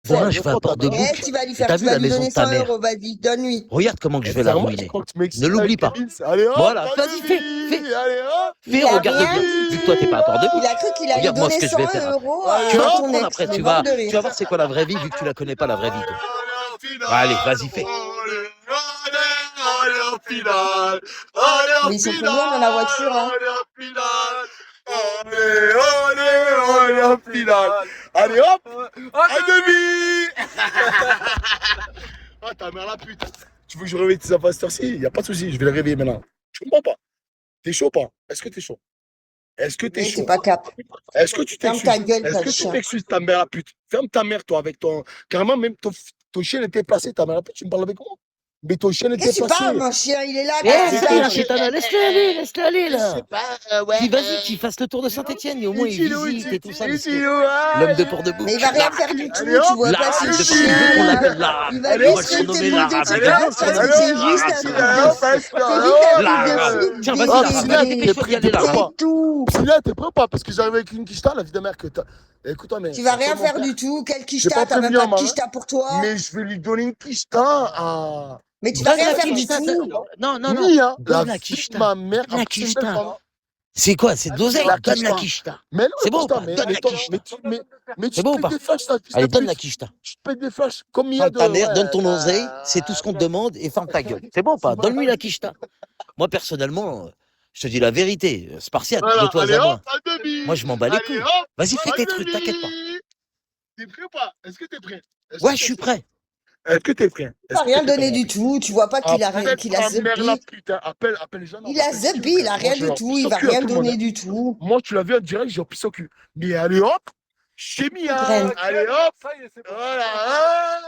Demain, je fais un port de Eh, boucle. tu vas lui Et faire, t'as tu vu vas la lui maison donner de ta 100 mère? euros, vas-y, donne-lui. Regarde comment que je vais la Sincèrement, ruiner. quand tu m'excites Ne l'oublie avec pas. Kevin, allez hop, Voilà, pas vas-y, de fais. vie, allez hop, Fais, Il a regarde rien bien. dit. Vu que toi, t'es pas un port de Il boucle. a cru qu'il allait Regarde-moi ce donner que je 100 vais faire après. euros allez Tu vas à hop, ton comprendre ex. après. Il est Tu mort vas de rire. voir c'est quoi la vraie vie, vu que tu la connais pas, la vraie vie, toi. allez en finale, Allez, vas-y, fais. allez en finale, allez en Mais ils sont finale, combien dans la voiture, là? allez en finale, allez en finale, allez hop, à demi. Ah, ta mère la pute. Tu veux que je réveille tes enfants à cette heure-ci? Y a pas de souci, je vais les réveiller maintenant. Tu comprends pas? T'es chaud ou pas? Est-ce que t'es chaud? Est-ce que t'es Mais c'est chaud? pas cap. Est-ce que tu Ferme ta t'excuses? gueule, Est-ce sale que tu chien. t'excuses, ta mère la pute? Ferme ta mère, toi, avec ton. Carrément, même ton chien était placé, ta mère la pute, tu me parles avec moi? Mais ton chien était Qu'est-ce que tu parles, placé. mon chien? Il est là, Eh, qu'est-ce que tu ça y est, parles? Chitana, laisse-le aller, Je là. sais pas, ouais. Puis vas-y, qu'il fasse le tour de Saint-Etienne, et au moins il visite et tout ça, parce que l'homme de port de Mais il boucle. va rien faire du tout, Allez hop, tu vois pas, L'arabe ce de il veut qu'on chien. l'appelle l'arabe. Il va Allez, On va juste le rester surnommer boule de l'arabe, flic les gars. parce que c'est juste un truc de... C'est juste un truc de Tiens, flic vas-y, l'arabe, vas-y, déguisé. dépêche-toi d'y aller, l'arabe. C'est tout. Psylla, t'es prêt ou pas? Parce que j'arrive avec une quicheta, la vie de mère que t'as. Écoute-toi, mais. Tu vas c'est rien mon faire père. du tout. Quel J'ai quicheta? pas T'as même prévenu pas un de marin, quicheta pour toi. mais je vais lui donner une quicheta à. Mais tu vas Donne rien la faire du quicheta. tout. Non, Mia, la donne la fille de quicheta. ma mère, Donne la a pris une belle quicheta. femme. C'est quoi? C'est de l'oseille? La Donne la quicheta. quicheta. Mais non, C'est bon ou quicheta, pas? mais, Donne mais, la toi- quicheta. mais tu C'est te bon ou pètes pas? des flashs, ça, fils de Allez, donne la pute. quicheta. Tu te pètes des flashs comme il y a Ferme de. ta mère, donne Ouais, ton oseille, c'est tout ce qu'on te demande, et ferme ta gueule. C'est bon ou pas? Donne-lui la quicheta. Moi, personnellement, je te dis la vérité, Spartiate, de voilà, toi allez à hop, moi. à demi. Moi, je m'en bats les Allez couilles. hop, Vas-y, fais à tes trucs, t'inquiète pas. demi. T'es prêt ou pas? Est-ce que t'es prêt? Est-ce Ouais, que je t'es suis prêt? prêt. Est-ce que t'es prêt? Il va rien donner du tout. Tu vois pas qu'il a Appelle qu'il a ta mère la zubbi. pute, hein. Appelle Jeanne. Il a zubbi, il a rien du tout. Il va rien donner du tout. Moi, tu l'as vu en direct, j'ai pissé au cul. Mais allez hop, chez Mia. Graine. Allez hop, voilà.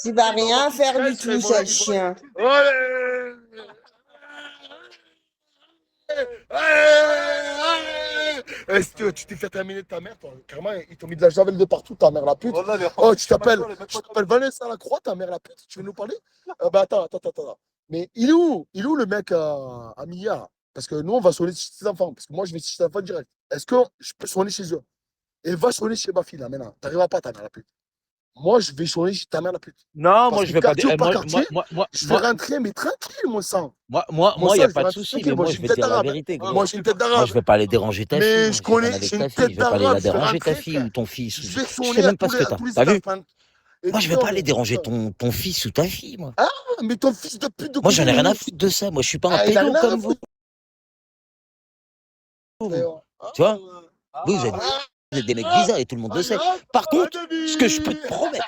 Tu vas rien faire du tout, sale chien. Allez. Est-ce que tu t'es fait terminer de ta mère, toi? Carrément, ils t'ont mis de la javel de partout, ta mère la pute. Oh, tu t'appelles Vanessa Lacroix, ta mère la pute, tu veux nous parler? Bah attends. Mais il est où le mec à Mia? Parce que nous, on va sonner chez ses enfants. Parce que moi, je vais chez ses enfants direct. Est-ce que je peux sonner chez eux? Et va sonner chez ma fille, là, maintenant. T'arriveras pas, ta mère la pute. Moi, je vais sonner chez ta mère la pute. Non, Parce moi, que je vais pas. quartier ou pas Moi, quartier, moi, je vais rentrer, mais tranquille, mon sang. il Mon n'y sang, a je pas vais de rentrer souci, tranquille. mais Moi, moi, j'ai je une vais tête dire la d'arabe. vérité, gros. Moi, j'ai une tête Moi, d'arabe. je vais pas aller déranger ta fille. Mais Moi, je je traîne connais, avec j'ai ta une fille. Je tête vais pas aller la d'arabe. Je vais déranger, ta rentrer, fille, frère. ou ton fils. Je vais Je sais sonner même à pas tous ce les, que t'as. à tous les T'as vu? enfants. Moi, je vais pas aller déranger ton fils ou ta fille, moi. Ah, mais ton fils de pute de Moi, j'en ai cousin, rien à il- foutre de ça. Moi, je suis pas un Ah, il a pédo rien à comme vous. foutre. Tu vois? Vous êtes des mecs bizarres et tout le monde le sait. Par contre, ce que je peux te promettre,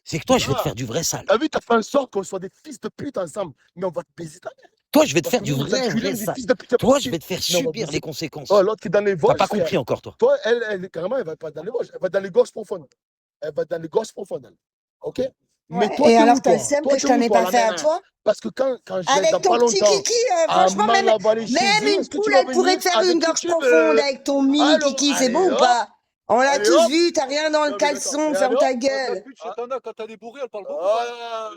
c'est que toi, je vais te faire du vrai sale. T'as vu, t'as fait en sorte qu'on soit des fils de pute ensemble. Mais on va te baiser ta mère. Toi, je vais te Parce faire que du nous, les vrai enculés, des sale. fils de pute. Toi, je vais te faire Mais on va subir baiser. les conséquences. Oh, l'autre qui est dans les T'as Vosges. pas frère. compris encore, toi. Toi, carrément, elle va pas dans les Vosges. Elle va dans les gosses profondes. Elle va dans les gosses profondes, elle. OK? Mais toi, Et t'es alors, où, t'as toi? le seum Toi, que je t'es t'en où, ai toi, pas la fait à mère? toi? Parce que quand je vais Avec dans ton pas petit longtemps kiki, à franchement, même Malaballer chez eux, une est-ce que tu vas poule, elle pourrait venir te faire une avec qui gorge tu profonde veux? avec ton mini Alors, kiki, c'est allez bon ou hop, pas? On l'a allez tous hop. vu, t'as rien dans le Non, mais attends, caleçon, mais ferme allez ta hop. La gueule. pute Chetana, quand elle est bourrée, elle parle beaucoup. Ah,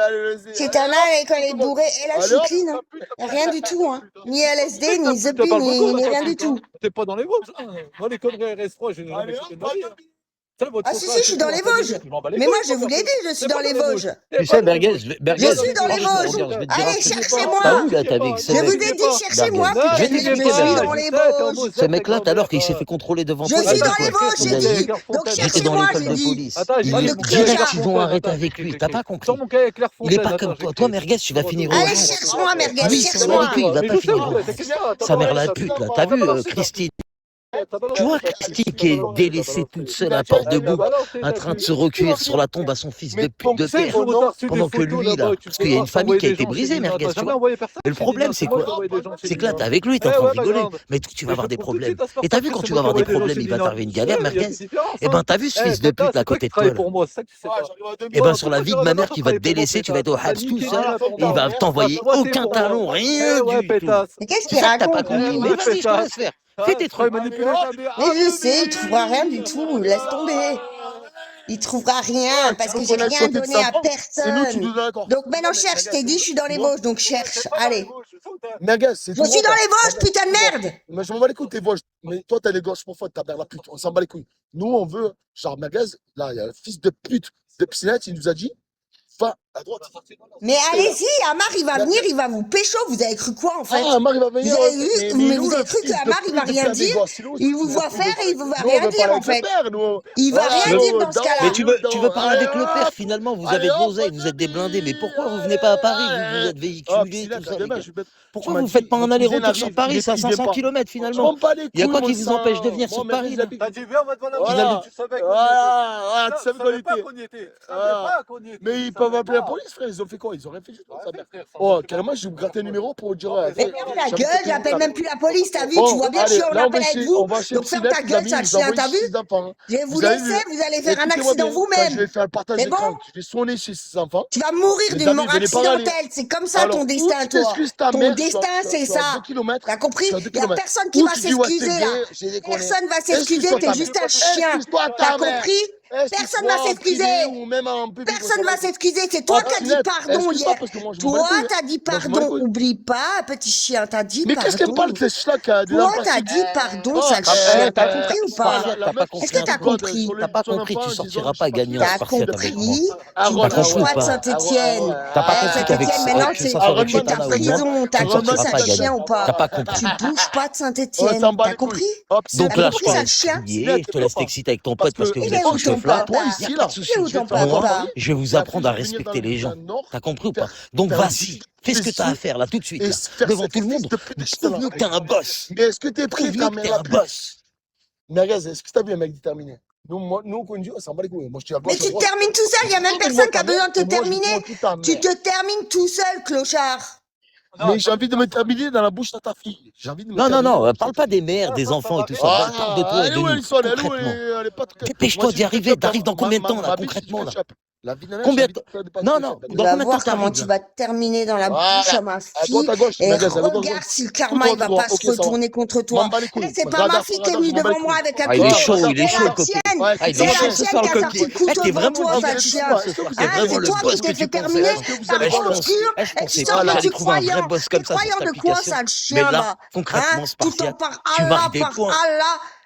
allez, Chetana, quand elle est bourrée, et là, je allez suis hop. clean, hein. Y a rien du tout, hein. Ni LSD, Ta ni pute, elle Zeppi, parle beaucoup, ni là, ta rien du pute, hein. tout. T'es pas dans les Vosges, hein. Moi, les conneries, elles restent froides, j'ai jamais Allez fait hop, de conneries, hein. Ça, votre Ah si, copain, si, je suis c'est dans tout, les un peu de Vosges. mec, je m'en bats les Mais couilles, moi, je moi, vous l'ai perso. dit, je suis T'es dans pas les dans les Vosges. Vosges. Tu sais, Berguez, je Je suis dans les Vosges. je vais te dire un Allez, truc. cherchez-moi. T'as vu, là, t'es avec ce Je vous mec. ai dit, cherchez-moi, Berguez. putain, Je vais je t'expliquer, suis Berguez. dans les Je sais, t'es en Vosges. Moselle, Ce mec-là, avec tout à l'heure, grand-mère, qu'il s'est fait contrôler devant Je toi, suis il a dans dit les quoi? Vosges, Il j'ai a dit. dit, Donc il était dans cherchez-moi, l'école j'ai de dit. police. Attends, Il allez, est mon cahier direct, ils ont Clairefontaine, arrêté attends, avec lui. T'as pas Sur compris. mon cahier Il est Clairefontaine, pas attends, comme toi. j'écris. Toi, Merguez, tu vas finir au Allez, rang. cherche-moi, merguez, Lui, il s'en bat les couilles, il cherche-moi. va Mais pas je sais, finir au ouais, rang. t'inquiète pas, t'as Sa mère balancé la ta pute, là. pute. T'as T'as vu, balancé ta Christine? pute. T'as balancé Tu vois ta pute. Christine qui est T'as délaissée toute balancé. seule à port de T'as boucle, balancé en ta train de pute. se recueillir sur la tombe à son fils de pute de Tu sais père. son On nom? a reçu des Pendant que photos lui, là, là-bas, tu parce peux qu'il y a voir, une t'as famille envoyé qui a des été gens chez brisée, Lina. Merguez, T'as tu jamais vois. envoyé personne Et le chez problème, Lina. c'est C'est moi qui quoi? envoie des gens chez C'est que là, Lina. t'es avec lui, t'es en Eh train de ouais, rigoler. regarde. Mais tu vas Mais avoir je des prouve tout de problèmes. suite à Et t'as vu, Spartak quand que tu c'est vas moi avoir qui des envoie des gens problèmes, chez il va Lina. t'arriver une Ouais, galère, il y a Merguez. une différence, Eh hein. ben, t'as vu ce Eh, fils de Pétasse, pute, là, à c'est toi côté qui de toi, travaille là? pour moi, c'est ça que tu sais pas. Eh ben, sur la vie de ma mère, qui va te délaisser, tu vas être au Habs tout seul, et il va t'envoyer aucun talon, rien Eh ouais, du tout. Pétasse. Mais qu'est-ce C'est qu'il ça que t'as pas raconte, compris. lui? Mais vas-y, je te laisse faire. Fais tes trucs. Manipuler ta mère. Mais je sais, il trouvera rien du tout, laisse tomber. Il trouvera rien, parce que j'ai rien donné à C'est nous, tu personne. nous donnes d'accord. Donc maintenant cherche, je t'ai dit, je suis dans les Vosges, donc cherche, allez. Merguez, c'est Je tout. suis dans les Vosges, putain de merde. Mais je m'en bats les couilles, t'es Vosges. Mais toi, t'as les gosses pour faute, ta mère la pute. On s'en bat les couilles. Nous, on veut, genre, Merguez, là, il y a un fils de pute de Psynette, il nous a dit, va à droite. Mais allez-y, Amar, il va venir, il va vous pécho. Vous avez cru quoi, en fait? Ah, Amar, il va venir. Vous avez vu, mais nous, vous avez le cru fils de qu'Amar, il va pute de rien faire des dire? gosses, sinon, Il vous c'est voit plus faire de- et il vous va Nous, on rien veut dire, parler en avec le fait. père, nous. Il va Voilà, rien nous, dire dans ce dedans, cas-là. Mais tu veux dedans. parler avec le Allez, père, hop. finalement, vous Allez, avez de hop, l'oseille, vous êtes des blindés. Mais pourquoi vous allez, venez pas à Paris, vu que vous allez. êtes Ah, véhiculés, Psynette, tout là, ça, les demain, gars? je vais. Tu Pourquoi m'as vous dit, faites pas mon un cousin aller-retour sur arrive, Paris? C'est à il vient 500 pas. km Je finalement. m'en bats les Il y a couilles, quoi mon qui vous empêche de sang. venir Moi, sur mais Paris, fils là? d'habitude. T'as dit, viens, on va devant la Voilà. police. Tu savais qu'on y était. Voilà, tu savais qu'on y savais pas était. qu'on y était. Tu Voilà. savais pas qu'on y était. Mais Tu ils peuvent savais appeler la pas. police, frère. Ils ont fait quoi? Ils ont rien fait du tout, Ouais, sa mère. frère, sans Oh, document. carrément, je vais vous gratter un numéro pour dire. Non, mais Mais Fais- ferme c'est- la j'habite gueule, au j'appelle Pays même plus la police, t'as vu? Tu vois bien, je suis en là, appel avec on vous. va chez Donc ferme Psynette, ta les gueule, amis, sale vous chien, envoyez t'as vu? 6 enfants. Je vais vous Vous allez laisser, lui- vous allez faire un Écoutez-moi accident bien, quand je vous-même. vais faire le partage C'est d'écran, bon? je vais sonner chez ses enfants. Tu vas mourir Les d'une amis, mort venez pas râler. accidentelle. C'est comme ça Alors, ton où destin, tu toi. t'excuses ta Ton mère, destin, c'est je suis à ça. 2 kilomètres. T'as compris? Je suis à 2 Il y a kilomètres. personne qui Où va tu dis, ouais, c'est s'excuser, là. gay, j'ai déconné. Personne va s'excuser, Excuse-toi t'es ta juste mère. un chien. Excuse-toi T'as ta mère. compris? Personne va Excuse-toi en privé s'excuser. ou même en public. Personne va s'excuser. C'est toi qui as dit Psynette, pardon excuse-toi hier. parce que moi, je m'en bats Toi, les couilles. t'as dit Moi, je m'en bats les pardon. couilles. Oublie pas, petit chien, t'as dit Mais qu'est-ce qu'elle me parle pardon. de ces schlacs des Toi, lampes t'as plastiques? dit pardon, Oh, sale Ah, chien. T'as compris ou pas? Spartiate, la t'as pas meuf compris Est-ce que un t'as truc. compris? T'as pas son compris, enfant, tu disant, sortiras je pas sais pas qui. gagnant, T'as Spartiate, avec moi. compris? Tu Aaron, T'as compris ou bouges pas de pas? Saint-Étienne. T'as pas Eh, compris Saint-Étienne, maintenant, que c'est ça soit Aaron avec c'est ta Chetana ou moi, prison. tu T'as ne compris, sortiras sale pas chien, gagnant. ou pas? T'as pas compris. Tu bouges pas de On Saint-Étienne. s'en bat T'as les couilles. compris? Hop, T'as Donc là, je compris, te sale laisse chien? crier, je te laisse t'exciter avec ton Parce pote parce que que vous Il êtes est où sur ce ton feu-là. papa? toi Y a ici, pas là, de souci. Il est où je vais ton te faire un Moi, papa? je vais vous Et après, apprendre à je vais venir respecter dans les le gens. Nord, T'as compris ou pas? faire- Donc faire vas-y, fais ce que t'as à faire là tout de suite, et là, faire devant cette tout le fils monde. de pute de Prouve-nous Chitana. que t'es un boss. Mais est-ce que t'es prêt, Prouve-nous ta que mère t'es la un pute? boss. Mais regarde, est-ce que t'as vu un mec déterminé? Nous, qu'on dit, on s'en bat les couilles. Moi, je suis à Mais gauche, à tu te droite. termines tout seul, il n'y a même Donne-moi personne qui ta a besoin de te mère, et moi, je terminer. prends toute ta Tu mère. te termines tout seul, clochard. Mais j'ai envie de me terminer dans la bouche de ta fille. J'ai envie de me Non, non, terminer. non, parle pas des mères, des enfants et tout ça. Ah, Parle de toi et elle est de où, nous, Ellison? Elle est où? concrètement. Elle est pas très- Dépêche-toi Moi, d'y c'est du arriver. ketchup, T'arrives dans hein. combien de temps, là, Ma bite, c'est du concrètement, là? ketchup. La vie d'un mec, Combien j'ai de envie temps? de pas de Non, ketchup, non, elle. Tu dans vas combien de temps voir comment t'arrives, tu là? vas te terminer dans la Voilà. bouche à ma À fille. droite, à gauche, Et magasin, à droite, à regarde gauche. si le Tout karma droit, il va tout droit. pas se Ok, ça va. retourner contre M'en toi. bats les Eh, couilles. c'est pas ma fille qui est venue je m'en bats les devant moi couilles. avec un Ah, il est couteau. chaud, il est C'est chaud, la le coquet. tienne. Ouais, Ah, il C'est est la chaud tienne ce qui soir, a le sorti coquet. le Eh, couteau t'es devant vraiment toi, le sale boss ce chien. soir, ce soir. T'es Hein, vraiment c'est le toi qui boss t'es que fait tu pensais terminer. être. Est-ce que vous T'as allez Eh, voir le obscur. je Et tu pensais sors pas que que t'allais tu trouver un vrai croyant. boss T'es comme ça sur cette croyant de quoi, application. sale Mais chien, là, va? Hein? concrètement, Tout le temps Spartiate, par tu Allah, marques des par points. Allah.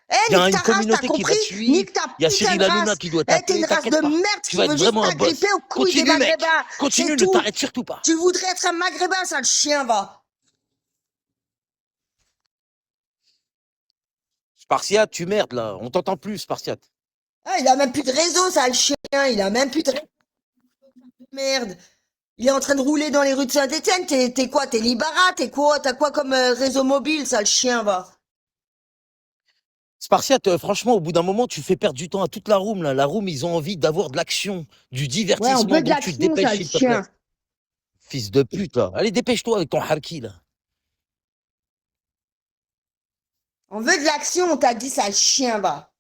Eh, Il y a nique une ta race, t'as communauté qui va compris? te suivre. Nique ta Il y a putain Cyril de Hanouna race. qui doit Eh, t'es t'appeler. une race T'inquiète de pas. merde Tu qui vas veut être juste vraiment un boss. t'agripper aux couilles des Continue, mec. maghrébins. C'est Continue, ne tout. t'arrête surtout pas. Tu voudrais être un maghrébin, sale chien, va. Spartiate, tu merdes là. On t'entend plus, Spartiate. Ah, il a même plus de réseau, sale chien. Il a même plus de réseau. Merde. Il est en train de rouler dans les rues de Saint-Étienne. T'es quoi? T'es Libara? T'es quoi? T'as quoi comme réseau mobile, sale chien, va? Spartiate, franchement, au bout d'un moment, tu fais perdre du temps à toute la room là. La room, ils ont envie d'avoir de l'action, du Ouais, on divertissement. veut de Donc tu te l'action, dépêches, sale s'il te plaît. chien. Fils de pute là. Allez, dépêche-toi avec ton harki là. On veut de l'action, on t'a dit, sale chien, va.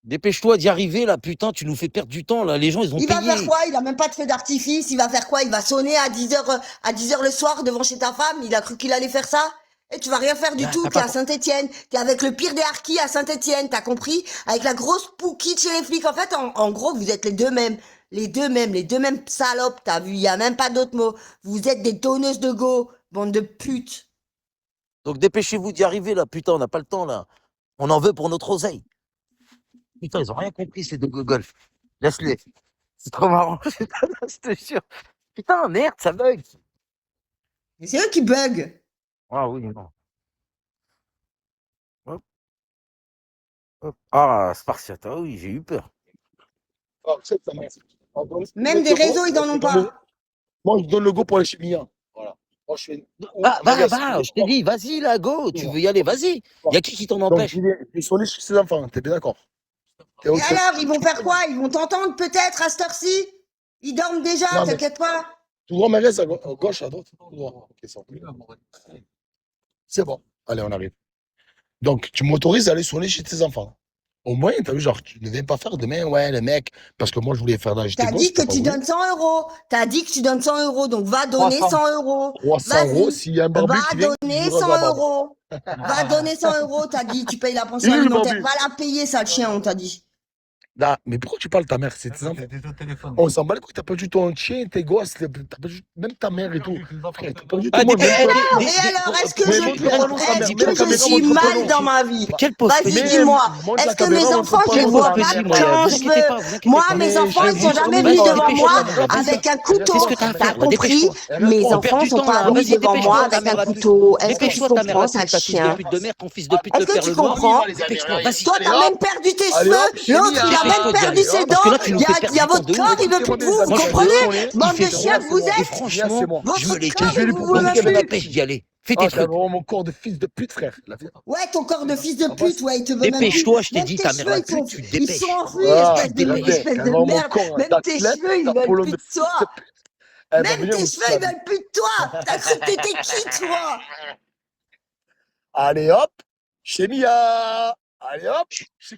Dépêche-toi d'y arriver là, putain, tu nous fais perdre du temps là. Les gens, ils ont Il va faire payé. quoi? Il a même pas de feu d'artifice. Il va faire quoi? Il va sonner à 10h le soir devant chez ta femme. Il a cru qu'il allait faire ça? Et tu vas rien faire du Ah, tout. t'as T'es pas à Saint-Étienne. T'es avec le pire des harkis à Saint-Étienne. T'as compris? Avec la grosse pouquille chez les flics. En fait, en gros, vous êtes les deux mêmes. Les deux mêmes salopes. T'as vu? Il y a même pas d'autre mot. Vous êtes des donneuses de go. Bande de putes. Donc dépêchez-vous d'y arriver là, putain, on n'a pas le temps là. On en veut pour notre oseille. Putain, ils ont rien compris ces deux gogoles. Laisse-les. C'est trop marrant. Je te jure. Putain, merde, ça bug. Mais c'est eux qui bug. Ah oui, non. Hop, hop. Ah, Spartiate, ah oui, j'ai eu peur. Ah, c'est ça, merci. Même des réseaux, ils en ont pas. Moi, je donne le go pour les chimien. Voilà. Moi, je fais. Bah, je t'ai dit, vas-y là, go, tu veux y aller, vas-y. Y a qui t'en Donc, empêche? ils sont allés chez ses enfants, t'es bien d'accord? T'es Et ok? alors, ils vont faire quoi? Ils vont t'entendre peut-être à cette heure-ci? Ils dorment déjà, Non, mais- t'inquiète pas. Tout droit, Mérès, à gauche, à droite. Tout droit. Ok, c'est bon. Allez, on arrive. Donc, tu m'autorises à aller sonner chez tes enfants. Au moins, t'as vu, genre, tu ne viens pas faire demain, ouais, le mec, parce que moi, je voulais faire d'âge. T'as dit que tu donnes 100 euros. T'as dit que tu donnes 100 euros, donc va donner 300. 100 euros. 300 Vas-y. euros, s'il y a un barbu Va qui vient, donner qui vous 100 rase la barbe. euros. Va donner 100 euros, t'as dit. Tu payes la pension Il est le alimentaire. barbu. Va la payer, sale chien, on t'a dit. Là, mais pourquoi tu parles de ta mère? C'est tes enfants. On s'en bat les couilles, t'as perdu ton chien, tes gosses, t'as perdu même ta mère et tout. Frère, t'as perdu tout Ah, le monde. des- même toi. des- Et des- alors, est-ce que Mais je, montre-moi ta mère, est-ce mets que la je caméra, suis montre-moi mal ton dans nom. ma vie? Quelle pause Vas-y, Mais dis-moi, montre est-ce la que mes caméra, enfants, montre je pas les moi vois ta pas Vas-y, mère. moi, quand vous je inquiétez veux? pas, vous inquiétez Moi, pas. mes Mais enfants, ils sont juste jamais remets venus Vas-y, pas. devant moi dépêche-toi, vas-y. avec un couteau. Qu'est-ce que t'as à T'as faire, là? compris? Dépêche-toi. Mes On perd enfants du sont temps, pas là. venus Vas-y, devant moi dépêche-toi, ta avec mère un la pute. couteau. Est-ce que tu Dépêche-toi, ta mère comprends, la sale pute, ta fils de chien? pute de merde, ton fils de pute Est-ce te que perd tu le noir. comprends? Dépêche-toi, vas-y. Toi, Allez t'as hop, même perdu tes allez cheveux. hop, L'autre, Chémia. il a Dépêche-toi même d'y perdu aller. ses Parce que dents. là, tu nous fais perdre Il y a du temps votre de corps, ouf. il veut plus Écoutez-moi de bien, vous. les Vous amis. Franchement, comprenez? Désolé. Bande de il fait chiens Chémia, que c'est vous moi. Et êtes. Chémia, c'est franchement, moi. je me les Votre tiens corps, Je vais il lui vous prouver veut debout. même qu'elle est la plus. Dépêche d'y aller. Fais tes Ah, t'as trucs. vraiment mon corps de fils de pute, frère. La vie. Ouais, ton corps de fils de En face. pute, ouais, il te veut même plus. Dépêche-toi, je t'ai Même dit, tes ta mère cheveux, la pute, tu te ils sont dépêches. enfuis, Ah, Tu te très bien. dépêches. espèce T'as de vraiment mon merde. corps Même tes d'athlète, cheveux, ils veulent d'Apollon plus de de fils de toi. pute. Eh ben, Même viens, tes on cheveux, se ils veulent plus de toi. T'as cru que t'étais qui, toi? Allez hop, Chémia. Allez hop,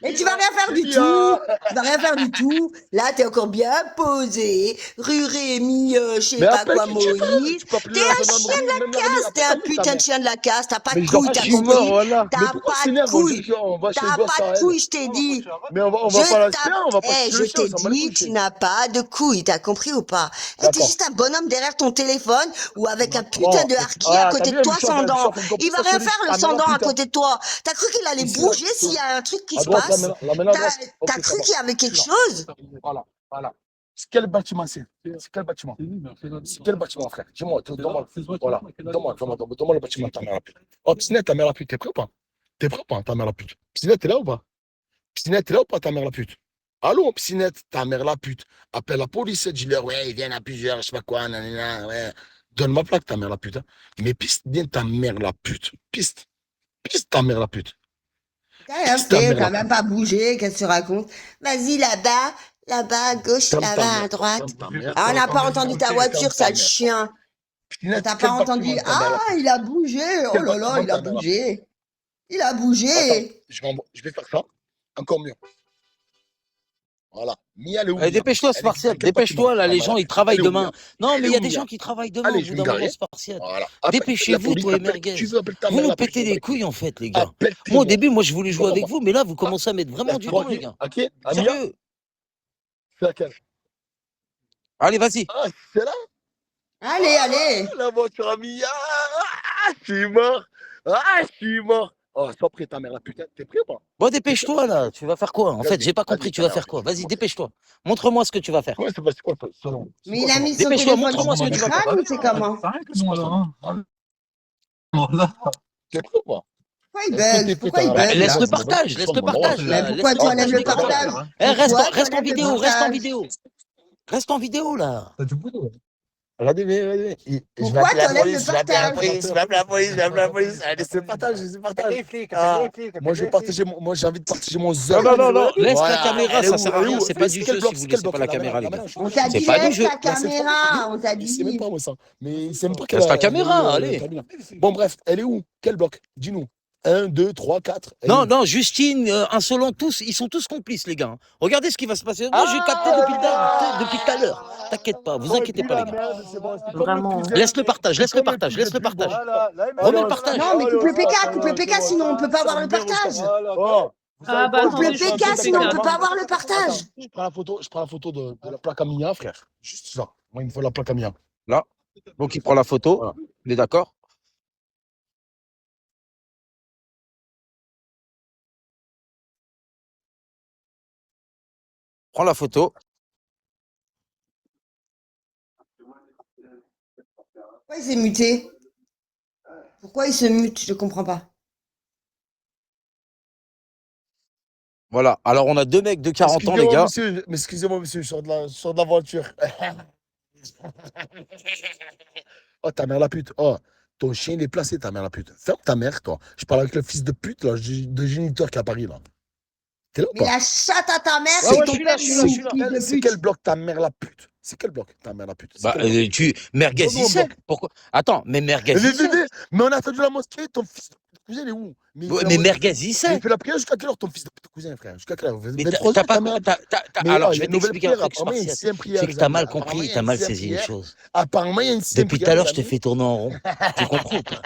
Mais tu vas rien faire du Chémia. tout. Tu vas rien faire du tout. Là, t'es encore bien posé. Rue Rémi, je sais Mais pas appelle quoi, qui tu veux. Moïse. Tu peux appeler T'es la un chien gendarmerie, de la même l'armée. casse. T'es Appelle un la nuit, ta putain de mère. chien de la casse. T'as pas de Mais je dors couilles, pas t'as chez moi, compris? voilà. Mais T'as pourquoi pas de s'énerve? couilles. On va chez le T'as gosse pas à de elle. couilles, je t'ai dit. Mais on Je va pas la tape. on va pas Eh, chez je le chien, t'ai on s'en bat les dit, couilles, tu chérie. n'as pas de couilles, t'as compris ou pas? Eh, t'es D'accord. juste un bonhomme derrière ton téléphone ou avec un putain Bon, de harki à ah, t'as côté vu, de toi je suis sans je suis dents. en train de Il comprendre va ça, rien chérie. faire le Ta mère sans la dents à pute, hein. côté de toi. T'as cru qu'il allait Ici, là, bouger s'il y a un truc qui à se droite, passe? la main à T'as droite. Ok, t'as ça cru va. qu'il y avait Je suis quelque là. chose? Voilà, voilà. C'est quel bâtiment c'est? C'est quel bâtiment? C'est quel bâtiment, frère? Dis-moi, donne-moi. Voilà. Donne-moi le bâtiment de ta mère la pute. Oh, Psinette, ta mère la pute, t'es prêt ou pas? T'es prêt ou pas, ta mère la pute? Psinette, t'es là ou pas? Psinette, t'es là ou pas, ta mère la pute? Allô, Psinette, ta mère la pute. Appelle la police, dis-leur, ouais, ils viennent à plusieurs, je sais pas quoi, nanana, ouais. Donne ma plaque, ta mère la pute. Hein. Mais piste bien ta mère la pute. Piste. Piste ta mère la pute. T'as rien Piste ta fait, mère t'as la même pute. pas bougé, qu'est-ce que tu racontes? Vas-y là-bas, là-bas à gauche, Calme ta là-bas à mère. droite. Calme ta mère. Ah, on n'a pas entendu ta voiture, Calme ta sale mère. chien. On Psinette, t'a pas quel entendu. bâtiment ta mère la Ah, pute? il a bougé. Oh Quel là là, bâtiment il a ta mère la pute? bougé. Il a Attends, bougé. je vais faire ça. Encore mieux. Voilà. Mia, elle est où, Allez, Mia? dépêche-toi, Elle est dans Spartiate. quel bâtiment? Dépêche-toi, là, Ta les mère gens, la ils pute. Elle travaillent est où, Mia? demain. Non, Elle mais est il y a où, des Mia? gens qui travaillent demain au Allez, je bout vais me d'un moment, garer. Spartiate. Voilà. La Dépêchez-vous, police, toi et appelle qui tu merguez. veux, appelle ta Vous mère nous la pute, je pétez m'en bats les les couilles. couilles, en fait, les gars. Appelle Moi, au témoin. début, moi, je voulais Tu jouer comprends avec pas? vous, mais là, vous Ah, commencez à mettre vraiment du pour temps, qui? les gars. À qui? À Mia? Sérieux. C'est laquelle? Allez, vas-y. Ah, c'est là? Allez, allez. La voiture à Mia! Ah, je suis mort! Ah, je suis mort! Oh, sois prêt, ta mère la putain. T'es prêt ou pas? Bon, T'es prêt? dépêche-toi, là. Tu vas faire quoi? En fait, Vas-y, j'ai pas vas-y, compris, tu ta vas mère la faire pute, quoi? je vais te Vas-y, montrer. dépêche-toi. Montre-moi ce que tu vas faire. Comment c'est quoi ça? Mais il a mis son Dépêche-toi, téléphone montre-moi ce sur que tu vas faire. l'écran ou c'est comment? T'es prêt ou pas? Pourquoi il Est-ce que buzz? t'es prêt, Pourquoi ta il mère la Bah, pute? buzz laisse là? le Moi, je partage, laisse le partage, Mais là. pourquoi Laisse tu le enlèves partage, le les gars. partage? Eh, reste, Pourquoi tu reste en enlèves le vidéo, reste en partage? vidéo. Reste en vidéo, là. Regardez, mais, je vais Pourquoi appeler tu la enlèves le police, je vais appeler la partage? police, je vais appeler la police, je vais appeler la police. Allez, c'est le partage, c'est le partage. Ah, moi, je vais partager moi, j'ai envie de partager mon Non, zèle. non, non, non. Laisse la Voilà, caméra, elle est ça où? sert à Elle est rien. où? C'est pas C'est du quel jeu bloc? si vous C'est quel laissez bloc? pas la caméra, les gars. On t'a C'est dit pas du laisse jeu. ta caméra, on t'a Il sait même dit. pas, moi, ça. Mais il sait même pas qu'elle Laisse la a. Elle est où, caméra, allez. Camilla? Bon, bref, elle est où? Quel bloc? Dis-nous. 1, 2, 3, 4. Elle est Non, où? non, Justine, Insolent, tous, ils sont tous complices, les gars. Regardez ce qui va se passer. Moi, j'ai capté depuis tout à l'heure. T'inquiète pas, vous inquiétez pas, les gars. Vraiment. Laisse le partage, laisse le partage, laisse le partage. Remets le partage. Non, mais coupe le PK, sinon on peut pas avoir le partage. Ah bah Coupe le attendez, je PK, coupe le sinon on PK. peut pas avoir le partage. Je prends la photo de la plaque à Mia, frère. Juste ça. Moi, il me faut la plaque à Mia. Là. Donc, il prend la photo. Voilà. Il est d'accord? Prends la photo. Pourquoi il s'est muté? Pourquoi il se mute? Je comprends pas. Voilà. Alors, on a deux mecs de 40 ans, les Excusez-moi, gars. monsieur, mais excusez-moi, monsieur, je sors de la voiture. Oh, ta mère la pute. Oh, ton chien, il est placé, ta mère la pute. Ferme ta mère, toi. Je parle avec le fils de pute, là, de géniteur qui est à Paris, là. T'es là ou Mais pas? la chatte à ta mère, Ouais, c'est ouais, ton je suis là, père, je suis là, je suis là. fils de C'est pute. quel bloc, ta mère la pute? C'est quel bloc, ta mère la pute? C'est Bah, quel bloc? Merguez, Donne-nous il un sait. bloc. Pourquoi? Attends, mais Merguez, il sait. Mais on a attendu la mosquée, ton fils de cousin, il est où? Mais, Ouais, mais Merguez, il il sait. fait la prière jusqu'à quelle heure, ton fils de cousin, frère? Jusqu'à quelle heure? Mais 23 t'as heures, pas. ta mère. Mais Alors, il je y a vais une nouvelle t'expliquer un prière. truc, Apparemment, il y a une Spartiate. sixième prière. C'est que les t'as amis. mal Apparemment, compris, il y a t'as une mal sixième saisi les prière. choses. Apparemment, il y a une sixième Depuis tout prière. à l'heure, les je te amis. fais tourner en rond. Tu comprends ou pas?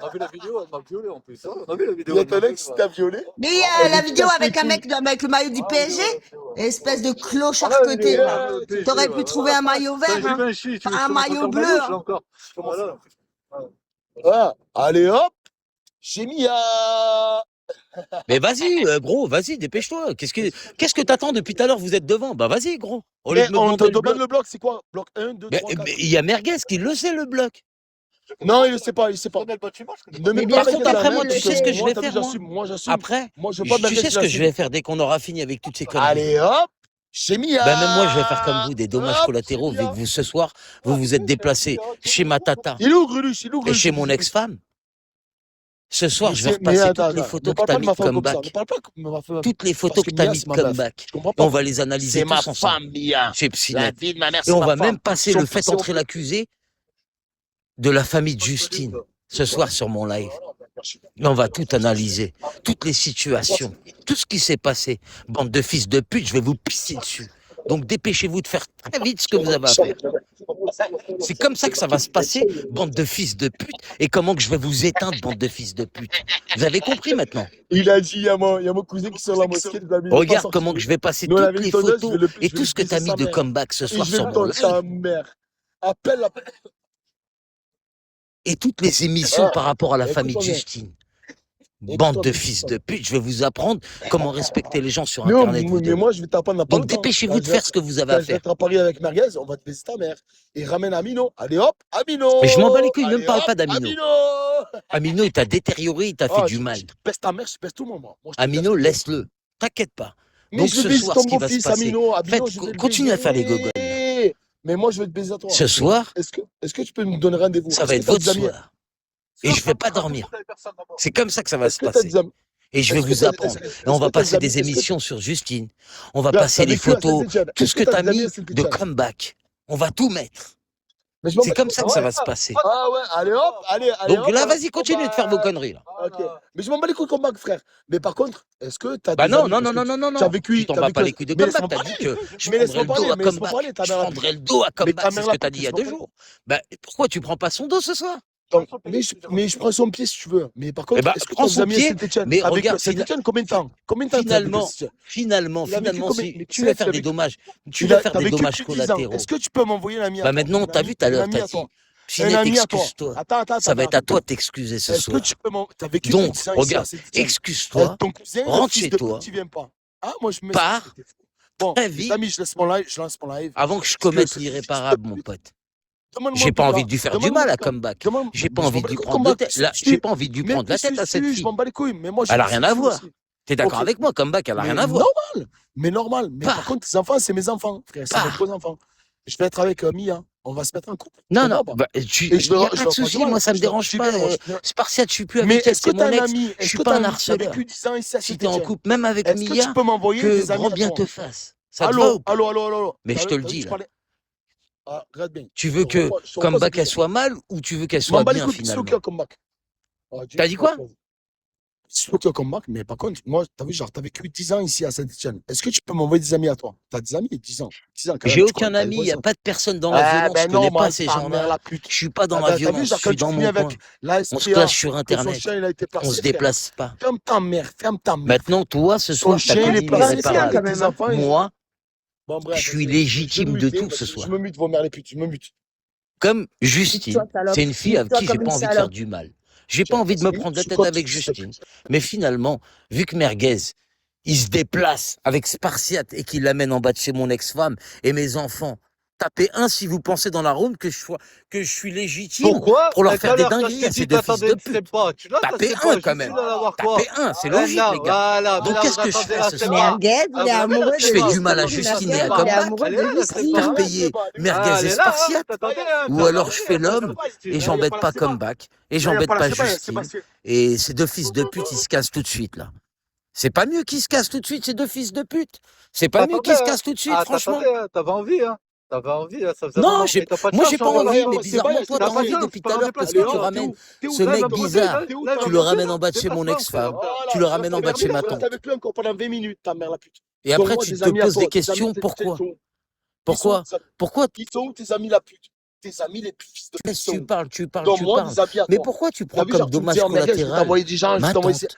On a vu la vidéo, elle m'a violé en plus. Hein. On a vu la Il vidéo. y a elle m'a ton ex violé, qui t'a violé. Mais Elle la est vidéo avec un perspective. mec avec le maillot du ouais. Ah, PSG, espèce de clochard la vidéo, côté, elle va. m'a violé, PSG, T'aurais ouais, pu trouver voilà. un maillot Ça, vert, j'ai hein. bien chier, tu veux Pas que un je te montre maillot encore le bleu, maillot, je l'ai hein. encore. Voilà. Ah, allez hop, j'ai mis à Mais vas-y, gros, vas-y, dépêche-toi. Qu'est-ce que t'attends depuis tout à l'heure? Vous êtes devant. Bah vas-y, gros. Au lieu Mais de me on te demander le demande bloc. le bloc, c'est quoi? Bloc 1, 2, 3, 4. Il y a Merguez qui le sait, le bloc. Non, il ne sait pas, il ne sait pas. Connais le bâtiment, je connais Ne pas. mets Mais pas bien Par sûr contre, Merguez que dans après, la moi, si, merde. tu sais ce que je Moi, vais t'as vu, faire, moi? j'assume. Moi, j'assume. Après, Moi, je veux pas tu Merguez, sais je ce que je vais l'assume. faire dès qu'on aura fini avec toutes ces conneries? Allez, hop, chez Mia. Ben même moi, je vais faire comme vous, des dommages Hop, chez collatéraux, vu que Mia. vous, ce soir, vous vous êtes déplacés chez ma tata Il est où, Greluche? Il est où, et Greluche? chez mon ex-femme. Ce soir, Mais, je vais mais repasser attends, toutes les attends. Ne photos que parle tu as pas de mis ma de femme comme ça. Ne comeback. parle pas comme ma femme. Toutes les Parce photos que que tu as Mia, mis c'est de ma meuf. comeback. Je comprends Et on pas. va les analyser C'est ma tous ensemble femme, Mia. chez La Psynet. vie de ma mère, Et c'est on ma va femme. même passer Si on le peut- fait si on entrer peut- l'accusé de la famille de Justine ce soir sur mon live. Et on va tout analyser, toutes les situations, tout ce qui s'est passé. Bande de fils de pute, je vais vous pisser dessus. Donc dépêchez-vous de faire très vite ce que vous avez à faire. C'est comme ça que ça va se passer, bande de fils de pute. Et comment que je vais vous éteindre, bande de fils de pute. Vous avez compris maintenant? Il a dit, il y a mon cousin qui sort la mosquée, les amis. Il est pas Regarde sorti. comment que je vais passer Nous, on toutes avait une les tondeuse, photos et tout ce que tu as mis de comeback ce Et soir je vais sur le mon tendre live. sa mère. Appelle la. Et toutes les émissions par rapport à la famille de Écoute-moi bien. Justine. Bande de fils de pute, je vais vous apprendre comment respecter les gens sur Non, Internet, vous mais deux. moi, je vais t'apprendre dans pas Donc longtemps. dépêchez-vous de faire ce que vous avez Quand à je vais faire. être à Paris avec Merguez, on va te baiser ta mère. Et ramène Amino. Allez hop, Amino. Mais je m'en bats les couilles, ne me Allez, parle hop, pas d'Amino. Amino. Amino, il t'a détérioré, il t'a fait Ah, du je mal. baisse ta mère, je baisse tout le monde, moi. Moi, je te Amino, baisse. laisse-le. T'inquiète pas. Mais Donc je vais ce baiser soir, ton ce qui va se beau-fils, passer, Amino. Amino, faites, je vais le continuez à faire les baiser. gogoles. Mais moi, je vais te baiser à toi. Ce soir, Est-ce que tu peux me donner rendez-vous? ça va être Est-ce que t'as votre des amis? soir. Et je vais pas dormir. C'est comme ça que ça va Est-ce se que t'as passer. des amis? Et je vais Est-ce que vous t'as- apprendre. est-ce- Et on est-ce va que t'as passer des des amis? émissions sur Justine. On va Regarde, passer t'as les vécu à photos, Saint-Étienne. tout Est-ce ce que que tu t'as as des amis mis à de Saint-Étienne? comeback. On va tout mettre. Mais je m'en C'est bats comme les ça que couilles. ça va se passer. Ah ouais, allez hop, allez Donc hop. là, vas-y, continuez de faire vos conneries. Là. Ok. Mais je m'en bats les couilles comme Mac, frère. Mais par contre, est-ce que t'as Bah des non, amis? non, Parce non, que non, non, non, tu as non. vécu. Tu t'en t'as bats vécu- pas les couilles de Mais comeback. laisse-moi T'as dit parler. que je Mais prendrais laisse-moi le dos parler, à mais laisse-moi comeback. parler, ta Je mère la prendrais le dos à Mais ta comeback. C'est mère ce que la t'as pute, dit il y a laisse-moi 2 parler. jours. Bah pourquoi tu prends pas son dos ce soir? Donc, mais je prends son pied si tu veux. Mais par Eh contre, ben, est-ce que prends t'as des son amis à pied, Saint-Étienne? mais T'as vécu à regarde, Saint-Étienne combien de temps? Combien de temps t'as vécu à Saint-Étienne? finalement, Il a vécu combien? si Mais tu veux sais, faire il a des vécu. dommages, tu veux faire T'as des vécu dommages plus de 10 ans. collatéraux. Est-ce que tu peux m'envoyer un ami à Bah toi? maintenant, t'as vu tout à Un l'heure, ami t'as à toi. dit, Pinette, ami à toi. excuse-toi. Attends. Ça va être à toi de t'excuser ce Est-ce que soir. tu peux T'as vécu plus de Donc, 10 ans ici à regarde, Saint-Étienne. excuse-toi, Ton cousin, le rentre fils chez de toi, pute, il vient pas. Ah, moi, je me pars Bon, très les vite amis, je lance mon live. avant que je Parce que commette ce l'irréparable, fils de mon pute, pote. demande-moi J'ai un pas peu, envie là. de lui faire du Demande-moi mal à un peu. comeback. J'ai pas Mais je envie m'en de bats lui les couilles, prendre de combat. tête. Là, j'ai pas envie de lui Mais prendre la tête à cette je fille. m'en bats les couilles. Mais moi, je Elle a suis rien à ici voir. aussi. T'es d'accord Ok. avec moi, comeback, elle a Mais rien à voir. normal. Mais par Pars. contre, tes enfants, c'est mes enfants, frère. C'est mes Pars. gros enfants. Je vais être avec Mia. On va se mettre en couple. Non, Ça non, va ou pas? bah, Et il je n'y a leur pas je de leur ferai du souci, mal. moi ça me Je leur- dérange j'y pas. viens, moi, je viens. Spartiate, je suis plus Mais avec elle, est-ce que c'est t'as mon un ex. ami? Je Est-ce suis que pas t'as un t'as harceleur. vécu 10 ans ici à Si t'es en Saint-Étienne? couple, même avec Est-ce que tu Mia, peux m'envoyer que des amis grand à bien toi? te fasse. Ça te va ou pas? Allô. Mais je te le T'as vu, dis tu là. parlais. Ah, regarde bien. Tu veux Je te que repose la comeback elle question. soit mal ou tu veux qu'elle Je m'en soit bats les bien couilles. C'est finalement? qui a comeback? Ah, T'as dit quoi? C'est qui a comeback, mais par contre, moi, t'as vu, genre, t'as vécu 10 ans ici à Saint-Étienne. Est-ce que tu peux m'envoyer des amis à toi? T'as des amis, 10 ans. 10 ans quand même. J'ai Tu connais, aucun t'as des ami, il bons n'y a sens. pas de personne dans la Eh violence. ben Je connais pas normal, ces ta mère gens-là. la pute. Je suis pas dans Ah, la t'as vu, violence, genre, je quand suis tu dans finis mon coin. avec la On se SPA, classe sur que son Internet. chien, il a été On placé, se frère. déplace pas. Ferme ta mère. Maintenant, toi, ce Son soir, t'as chien, il est commis placé, Valencien, frère. l'irréparable. quand Et tes même, hein. enfants, Moi, Bon, je bref, suis vas-y, légitime je me de mute, tout vas-y, ce je soir. me mute, vos mères les putes, je me mute. Comme Nique-toi, Justine, salope. c'est une fille à Nique-toi qui j'ai comme pas une envie de faire salope. du mal. J'ai pas envie de me prendre la tête avec Justine. Mais finalement, vu que Merguez, il se déplace avec Spartiate et qu'il l'amène en bas de chez mon ex-femme et mes enfants, tapez un si vous pensez dans la room que je suis légitime Pourquoi? pour leur Mais tout faire à des l'heure, quand je dingueries t'ai à ces dit, deux fils de t'attendais, tu sais pute. pas. Là, Tapez sais un pas. quand Juste même. d'aller voir quoi? Tapez un, c'est logique Non, les gars. voilà. Donc qu'est-ce que je fais ce soir? Merguez, il est amoureux Je fais de du mal à Justine. Justine et à Merguez, il est Comeback. amoureux Elle est là, de la sépa. Justine. Faire payer Merguez Elle et est là, hein, Spartiate. t'attendais, Ou alors je fais l'homme et j'embête pas Comeback et j'embête pas Justine. Et ces deux fils de pute, ils se cassent tout de suite là. C'est pas mieux qu'ils se cassent tout de suite, ces deux fils de pute. C'est pas mieux qu'ils se cassent tout de suite, franchement. T'avais envie, hein. T'avais envie, là, ça faisait un Non, moment. j'ai Mais t'as pas de moi chance, j'ai pas hein, voilà. envie, mais bizarrement toi t'as envie depuis tout à l'heure parce que tu ramènes ce mec bizarre. Tu le ramènes en bas de chez mon ex-femme. Tu le ramènes en bas de chez ma tante. avec lui encore pendant 20 minutes, ta mère la pute. Et après tu te poses des questions, pourquoi? Pourquoi? Pourquoi? Qui sont où tes amis la pute? Tes amis les fils de pute. Tu parles. Donne-moi des amis à Mais toi. pourquoi tu T'as prends vu, comme genre, tu me dommage dis, oh, Merguez, je vais collatéral t'envoyer des gens, je vais ma t'envoyer. tante?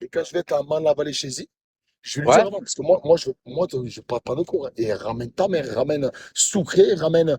Et quand je vais être à Man-la-Vallée chez lui, je vais lui Ouais. dire avant, parce que moi je parle pas de cours, hein. Et ramène ta mère, ramène Soukré, ramène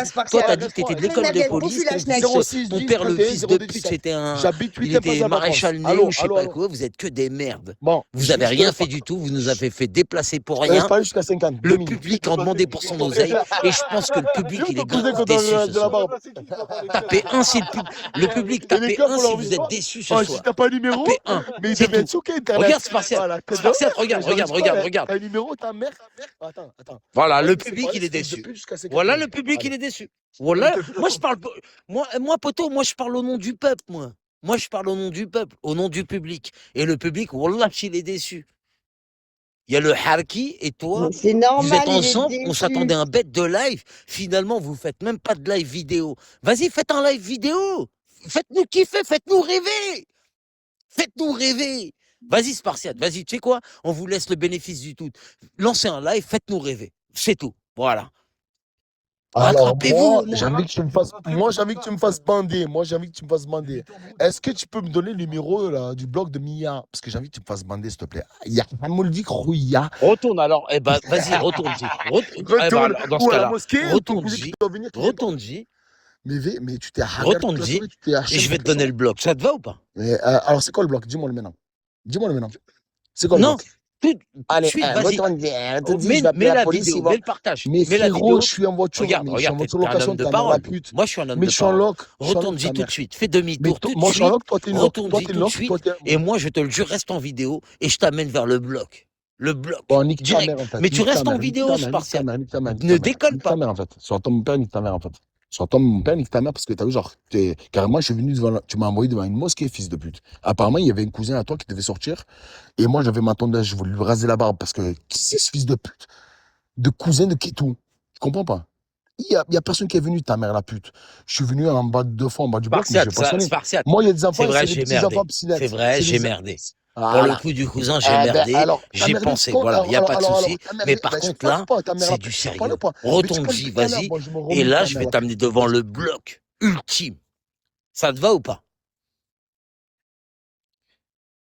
classe Toi, partielle. t'as dit que t'étais de Les l'école de merguez, police. poursuis la Ton schneck. père, 06 ton 10 père, le 21 fils de pute, 017. c'était J'habite 8 il était pas à ma maréchal France. Néo, Allô, je sais allô, pas allô. quoi. Vous êtes que des merdes. Bon, Vous avez rien fait du tout. Vous nous avez fait déplacer pour je te laisse rien. parler jusqu'à 50. 2 Le minutes. public en demandait pour son oseille. Et je pense que le public, il est Vous grave écoutez déçu de ce la soir. barbe. Tapez un si le public public, Et les tapez gars, 1 pour si leur vous vidéo, êtes déçus ce oh, si soir. t'as pas un numéro, Tapez 1, mais ils c'est deviennent tout. choqués, Internet. Regarde Spartiate. Voilà, tête de Spartiate, merde, regarde, j'arrive regarde, pas, regarde, hein. regarde. T'as un numéro, ta mère. Attends. Voilà, On va le se public, séparer, il est ce fils de déçu. pute, jusqu'à ses Voilà, 80. le public, il Allez. est déçu. Voilà, moi, je parle, moi, poteau, moi, je parle au nom du peuple, moi. Moi, je parle au nom du peuple, au nom du public. Et le public, wallah, il est déçu. Il y a le Harki et toi, Mais c'est vous normal, êtes il est ensemble, on s'attendait déçu. à un bête de live. Finalement, vous faites même pas de live vidéo. Vas-y, faites un live vidéo. Faites-nous kiffer, faites-nous rêver. Faites-nous rêver. Vas-y, Spartiate, vas-y, tu sais quoi? On vous laisse le bénéfice du tout. Lancez un live, faites-nous rêver. C'est tout. Voilà. Alors, Rattrapez-vous, moi, moi. j'ai envie que tu me fasses, moi, j'ai envie que tu me fasses bander. Moi, j'ai envie que tu me fasses bander. Est-ce que tu peux me donner le numéro là, du blog de Mia? Parce que j'ai envie que tu me fasses bander, s'il te plaît. Il y a Hamouldik Rouya. Retourne alors. Eh ben, vas-y, retourne-y. Eh ben, Retourne. alors, dans ce Ou à la cas-là, mosquée, ou ton cousin qui retourne-y. doit venir, qui vient pas. Retourne-y. Mais tu t'es hagar toute la Retourne-y. soirée, tu t'es Et haché je vais toute te la donner le soirée. bloc. Ça te va ou pas? Mais, alors, c'est quoi le bloc? Dis-moi le maintenant. Dis-moi le maintenant. C'est quoi le Non. bloc? Tout de Allez, suite, vas-y. retourne, Oh, je mets, vais appeler mets la la police, vidéo, il va. mets le partage. Mais Mets la frérot, vidéo. je suis en voiture, Regarde, mais je suis en regarde, voiture t'es un homme location, de ta mère la parole. pute. Moi, je suis un homme Mais de je suis en parole. loc, je suis en loc, Retourne-y ta tout de mère. suite. Fais Mais demi-tour tout de moi, je suis en suite. loc, toi, t'es une loc. Toi, Retourne-y t'es une tout de loc, suite. toi, t'es. Et moi, je te le jure, reste en vidéo et je t'amène vers le bloc. Le bloc. Bon, nique ta Direct. mère, en fait. Mais tu Nique ta restes en mère, nique vidéo, ta mère, nique ta Spartiate. mère, nique ta mère, nique Ne ta mère. décolle Nique ta pas. mère, en fait. Soit ton mon père, nique ta mère, en fait. Soit ton mon père, nique ta mère, parce que t'as vu, genre, carrément, je suis venu devant, tu m'as envoyé devant une mosquée, fils de pute. Apparemment, il y avait un cousin à toi qui devait sortir, et moi, j'avais ma tondage, je voulais lui raser la barbe, parce que, qui c'est ce fils de pute? De cousin de Kétou. Tu comprends pas? Il y a personne qui est venu, ta mère, la pute. Je suis venu en bas, 2 fois en bas du bloc, mais je vais Spartiate, pas sonner. Spartiate. Moi, il y a des enfants, C'est vrai, c'est des j'ai petits enfants merdé. psynettes. C'est vrai, C'est j'ai des. merdé. Pour le Voilà. coup du cousin, j'ai Eh ben, merdé. alors, t'as J'ai merdé, pensé. toi, Voilà, il n'y a pas de souci. t'as Mais merdé. par Ben, je contre, parle là, pas, ta mère c'est la du pute, je parle sérieux. pas. Mais tu parles Retourne-y, depuis tout à l'heure, vas-y. moi, je me Et remue, là, ta je mère vais la t'amener pute. devant le bloc ultime. Ça te va ou pas?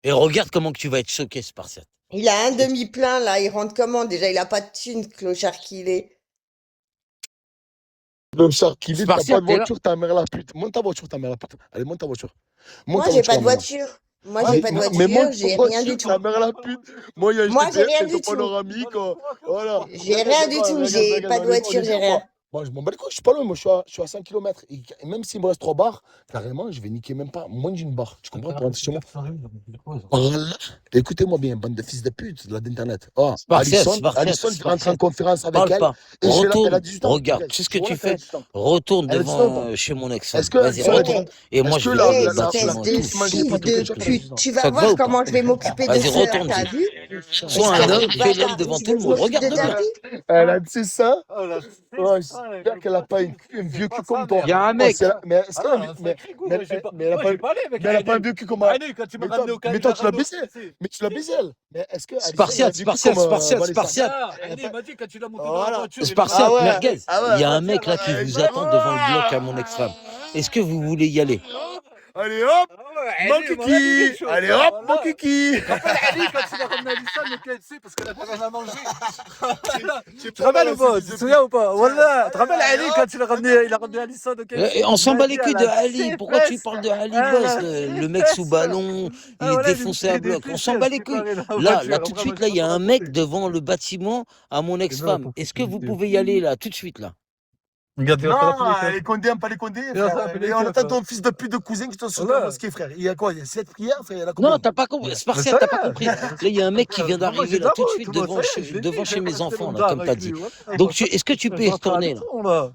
Et regarde comment que tu vas être choqué, Spartiate. Il a un demi-plein, là. Il rentre comment? Déjà, il a pas de thune, clochard qu'il est. Le char qui dit, t'as pas Spartiate, de t'es là? voiture, ta mère la pute. Monte ta voiture, ta mère la pute. Allez, monte ta voiture. Monte Moi, ta j'ai voiture, pas de là, maintenant. voiture. Moi, Ouais, j'ai pas de mais voiture. monte J'ai ta rien du voiture, tout. ta mère la pute. Moi, il y a un Moi, j'ai GTS, rien c'est du tout. panoramique. Voilà. J'ai rien du tout. J'ai pas de voiture, j'ai rien. Moi, je m'en bats les couilles, je suis pas loin, moi, je suis à 5 km. Et même s'il me reste 3 barres, carrément, je vais niquer même pas moins d'une barre. Tu comprends pour rentrer chez moi? Voilà. Écoutez-moi bien, bande de fils de pute, de l'internet. Oh, Spartiate, Alison, Spartiate, Alison, je rentre en Spartiate. conférence avec Parle elle. pas. Et elle a Retourne. 18 ans. Regarde, Regarde, tu sais ce que tu vois, tu elle a fais? 18 ans. Retourne Elle a 18 ans ou devant pas? chez mon ex-femme. Est-ce que Vas-y, Alison, elle retourne. est. Et moi, Est-ce que je vais la, dans le la, la, la Espèce bâtiment de tout petite qui m'a dit de pas fils de de suite. ketchup, elle a 18 pute. ans? Tu vas Ça te va voir ou pas? comment je vais m'occuper de Vas-y, ça, t'as retourne-y. vu? Sois un Espèce homme, de fais l'homme bâtard. devant Tu tout veux le que je monde. m'occupe de Regarde ta bien. vie? Elle a dit ça. Oh là, Oh, c'est ça, j'espère qu'elle a pas un vieux cul comme toi. Il y a un Oh, mec. mais est-ce Ah qu'elle a, non, c'est un cricou, moi j'ai pas. mais elle a Moi pas, j'ai parlé avec mais elle a pas un Aïné. vieux cul comme moi. Aïné, quand tu m'as Mais toi, ramené au mais Cali, toi, je tu l'as l'ai baisé. ramené. Mais tu l'as baisé, elle. Mais est-ce que Alison, elle a Spartiate, un vieux cul Spartiate, comme Spartiate, Vanessa? Spartiate. Ah, Aïné m'a dit quand tu l'as monté dans la Voilà. voiture, il est Spartiate, Ah ouais, merguez. ah Il y a ouais. un mec là qui vous attend devant le bloc à mon ex-femme. Est-ce que vous voulez y aller? Allez hop, Ah mon ouais, Aïné, mon ami, il est kiki. chaud. Allez hop, mon Voilà. kiki. Rappelle Ali quand il a ramené Alissa le KFC parce qu'elle a plus rien à manger. Tu Tu te rappelles ou pas? Tu te souviens ou pas? Voilà. Tu te rappelles Ali quand il a ramené Alissa le KFC? On s'en Il bat m'a les dit, couilles elle de a Ali. ses Pourquoi tu fesses. parles de Ali Elle Boss, a le ses mec sous fesses. ballon, il Ah est voilà, défoncé à bloc. On s'en fait bat les couilles. préparer la Là, voiture. tout de Après, suite, moi, là, je il y a peux un pas mec raconter. devant le bâtiment à mon ex-femme. Est-ce que vous pouvez y aller là, tout de suite là? Regarde, il va Non, faire les condés, pas les condés, Il va frère. faire Et on attend ton fils de pute de cousin qui te sur la Voilà. mosquée, frère. Il y a quoi? Il y a 7 prières, frère. Il y en a Non, combien? t'as pas compris. Mais Spartiate, ça t'as y pas est. compris. Là, il y a un mec qui vient Moi, d'arriver j'ai de là la tout de route, suite moi, devant ça y est, je l'ai devant dit, chez j'ai mes resté enfants mon là, gars comme t'as avec dit. lui. Ouais, Donc, est-ce que tu peux y je rentre à la retourner là? maison, là.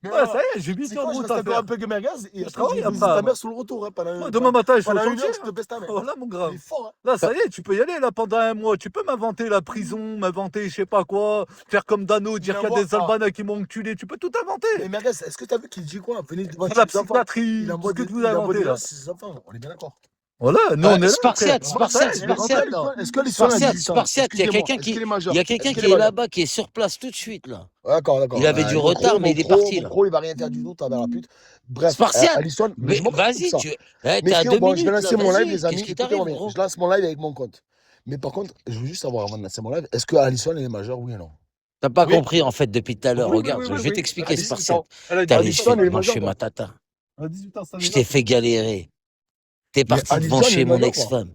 Mais Ouais, ça y est, j'ai 8 c'est heures quoi, de je route reste à encore faire. un peu gamergaz et Je après, travaille je visite après. ta mère sur le retour. Hein, Moi, demain matin, je suis au pendant une heure, chantier. je te baisse ta mère. Voilà, mon grand. Il est fort, hein. Là, ça y est, tu peux y aller là pendant un mois. Tu peux m'inventer la prison, m'inventer je sais pas quoi, faire comme Dano, dire qu'il y a des Albanais qui m'ont enculé. Tu peux tout inventer. Mais merguez, est-ce que t'as vu qu'il dit quoi? Venez devant La les enfants. psychiatrie, Il tout envoie ce que des, tu vous il envoie inventez des là. gens, c'est ses enfants. On est bien d'accord. Voilà, nous on est là. Spartiate, frère. Spartiate, Ça y est, je vais Spartiate. rentrer, là. Est-ce que l'histoire a Spartiate, 18 ans? Spartiate, il y a Excusez-moi, quelqu'un est-ce qu'il est qui, majeur? il y a Est-ce quelqu'un qu'il qui est est majeur? là-bas, qui est sur place tout de suite là. D'accord, d'accord. Il avait du retard, mais il est parti là. Il va rien faire du tout, t'as la pute. Bref, Spartiate, Alison, mais mais je m'en fous de vas-y, ça. t'es Mais à frérot, 2 bon, je vais minutes là, lancer mon live, vas-y. les amis. Qu'est-ce qui t'arrive, Écoutez-moi bien. gros? Je lance mon live avec mon compte. Mais par contre, je veux juste savoir avant de lancer mon live, est-ce que Alison elle est majeure, oui ou non? T'as pas Oui. compris en fait depuis tout à l'heure. Oui, Regarde, je vais oui. t'expliquer, Elle a 18 Spartiate. ans. Elle a T'es allé 18 Alison, ans, elle est devant majeure, chez quoi. ma tata. elle a 18 ans, ça Je déjà. t'ai fait galérer. T'es Mais parti devant Alison, elle chez est mon majeure, quoi. ex-femme.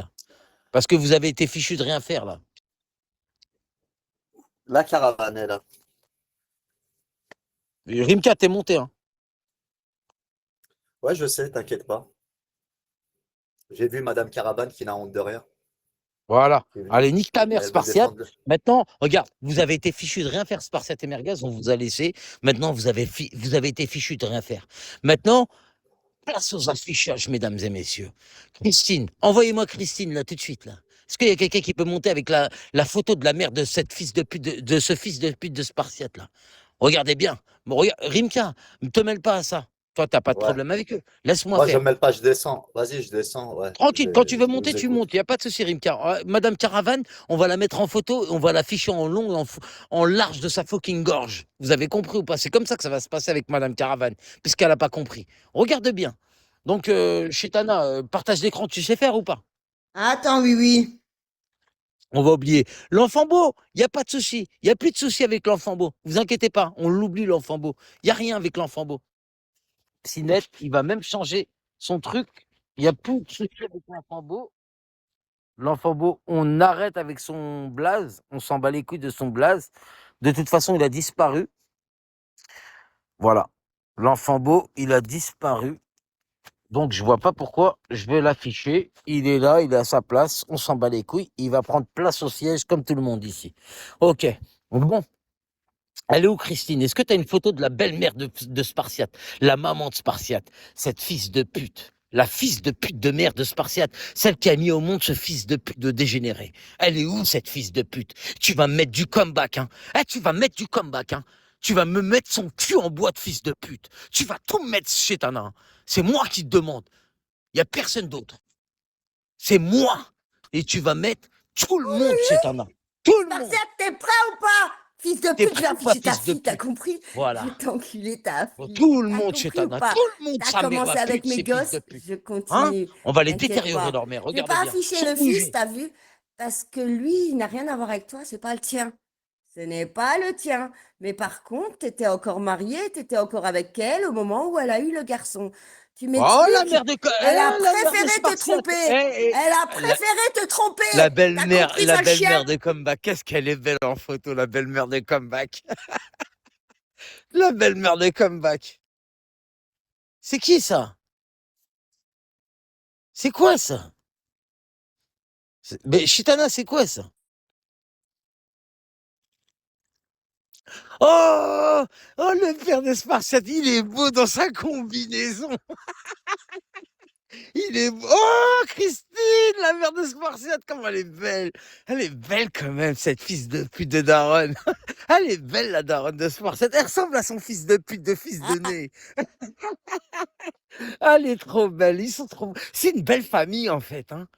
là. Parce que vous avez été fichu de rien faire, là. La caravane est là. Et Rimka, t'es monté, hein. Ouais, je sais, t'inquiète pas. J'ai vu Madame Caravane qui n'a honte de rien. Voilà. Qui est venue. Allez, nique ta mère, Elle veut Spartiate. défendre. Maintenant, regarde, vous avez été fichu de rien faire, Spartiate et Merguez, on vous a laissé. Maintenant, vous avez été fichu de rien faire. Maintenant, place aux affichages, mesdames et messieurs. Christine, envoyez-moi Christine, là, tout de suite, là. Est-ce qu'il y a quelqu'un qui peut monter avec la photo de la mère de cette fils de pute, de ce fils de pute de Spartiate, là? Regardez bien. Bon, regarde, Rimka, ne te mêle pas à ça. Toi, tu n'as pas de Ouais. problème avec eux. Laisse-moi Moi, je faire. ne mêle pas, je descends. Vas-y, je descends. Ouais. Tranquille, quand tu veux Je monter, vous tu écoute. montes. Il n'y a pas de souci, Rimka. Madame Caravane, on va la mettre en photo, on va l'afficher en long et en large de sa fucking gorge. Vous avez compris ou pas? C'est comme ça que ça va se passer avec Madame Caravane, puisqu'elle n'a pas compris. Regarde bien. Donc, Chetana, partage d'écran, tu sais faire ou pas? Attends, oui, oui. On va oublier. L'enfant beau, il n'y a pas de souci. Il n'y a plus de souci avec l'enfant beau. Vous inquiétez pas, on l'oublie, l'enfant beau. Il n'y a rien avec l'enfant beau. Sinette, il va même changer son truc. Il n'y a plus de souci avec l'enfant beau. L'enfant beau, on arrête avec son blaze. On s'en bat les couilles de son blaze. De toute façon, il a disparu. Voilà. L'enfant beau, il a disparu. Donc, je vois pas pourquoi je vais l'afficher. Il est là, il est à sa place. On s'en bat les couilles. Il va prendre place au siège comme tout le monde ici. Ok. Bon. Elle est où, Christine? Est-ce que tu as une photo de la belle-mère de Spartiate? La maman de Spartiate? Cette fils de pute. La fils de pute de mère de Spartiate. Celle qui a mis au monde ce fils de pute de dégénéré. Elle est où, cette fils de pute? Tu vas me mettre du comeback, hein? Eh, tu vas mettre du comeback, hein? Tu vas me mettre son cul en boîte, fils de pute. Tu vas tout mettre chez ta nain. C'est moi qui te demande. Il n'y a personne d'autre. C'est moi. Et tu vas mettre tout le monde chez ta nain. Tout le monde. Spartiate, t'es prêt ou pas? Fils de T'es pute, je vais prêt ou pas, afficher ta fils de fille, t'as pute? compris? Je Voilà. vais t'enculer ta Bon, fille. tout le T'as monde chez compris ou Tana, pas? tout le monde, T'as sa mère, commencé la avec pute, mes ces fils de gosses, pute. je Hein? continue. On va les T'inquiète détériorer pas. leur mère, Je vais regardez pas bien. afficher Sans le fils, bouger. t'as vu? Parce que lui, il n'a rien à voir avec toi, c'est pas le tien. Ce n'est pas le tien. Mais par contre, t'étais encore marié, t'étais encore avec elle au moment où elle a eu le garçon. Tu Oh, la m'expliques? mère de, Elle a la mère de préféré te Spartiate. tromper. Eh, Elle a la, préféré te tromper. la T'as belle-mère, compris, sale chien? de comeback. Qu'est-ce qu'elle est belle en photo, la belle-mère de comeback. La belle-mère de comeback. C'est qui ça? C'est quoi ça? Mais Chitana, c'est quoi ça? Oh, oh, le père de Spartiate, il est beau dans sa combinaison. Il est oh, Christine, la mère de Spartiate, comment elle est belle. Elle est belle quand même, cette fils de pute de daronne. Elle est belle, la daronne de Spartiate. Elle ressemble à son fils de pute de fils de Ah, nez. Elle est trop belle, ils sont trop... C'est une belle famille, en fait, hein.